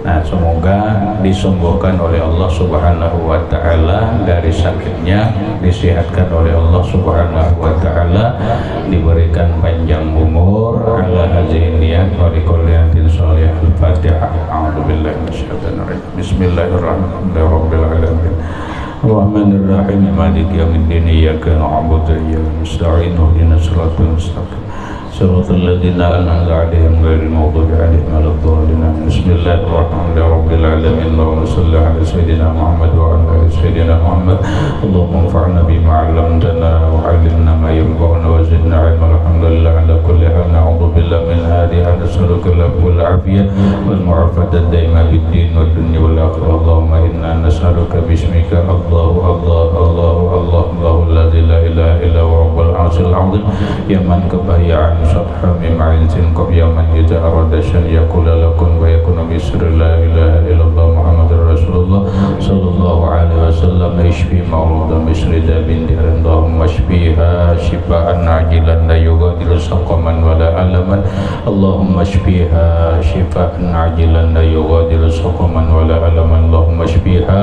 Nah, semoga disembuhkan oleh Allah Subhanahu wa taala dari sakitnya, disehatkan oleh Allah Subhanahu wa taala, diberikan panjang umur ala haziniyat wa likulliyatin sholihah. Al-Fatihah. A'udzubillahi minasyaitonir rajim. Bismillahirrahmanirrahim. Ar-Rahmanir-Rahim. Maliki yaumiddin. Iyyaka na'budu wa iyyaka nasta'in. Ihdinas siratal mustaqim. صراط الذين أنعمت عليهم غير المغضوب عليهم ولا الضالين. بسم الله الرحمن الرحيم. رب العالمين. اللهم صل على سيدنا محمد وعلى آل سيدنا محمد. اللهم انفعنا بما علمتنا وعلمنا ما ينفعنا وزدنا علما. الحمد لله على كل حال. نعوذ بالله من هذه نسألك العفو والعافية والمعافاة الدائمة في الدين والدنيا والآخرة. اللهم إنا نسألك باسمك الله الله الله الله الله الذي لا إله إلا هو رب العرش العظيم يا من كبهي صبح من عين قب يا من إذا أراد شيئا يقول لكم ويكون بسر لا إله إلا الله محمد رسول الله صلى الله عليه وسلم. اشفي مرضى مصر بنت اللهم اشفيها شفاء عاجلا لا يغادر سقما ولا ألما. اللهم اشفيها شفاء عاجلا لا يغادر سقما ولا ألما. اللهم اشفيها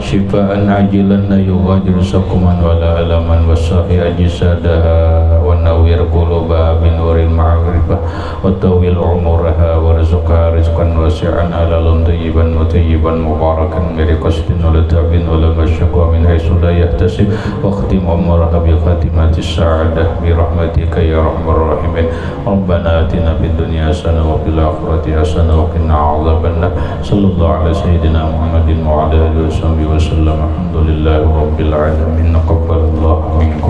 شفاء عاجلا لا يغادر سقما ولا ألما. واشفي أجسادها ونوّر قلوبها بنور المعرفة وطول عمرها وارزقها رزقا واسعا حلالا طيبا وطيبا مباركا غير قصد ولا تعب ولا مشقة من حيث لا يحتسب. واختم عمرها بخاتمة السعادة برحمتك يا أرحم الراحمين. ربنا آتنا في الدنيا حسنة وفي الآخرة حسنة وقنا عذاب النار. صلى الله على سيدنا محمد وعلى آله وصحبه وسلم. الحمد لله رب العالمين. تقبل الله منكم.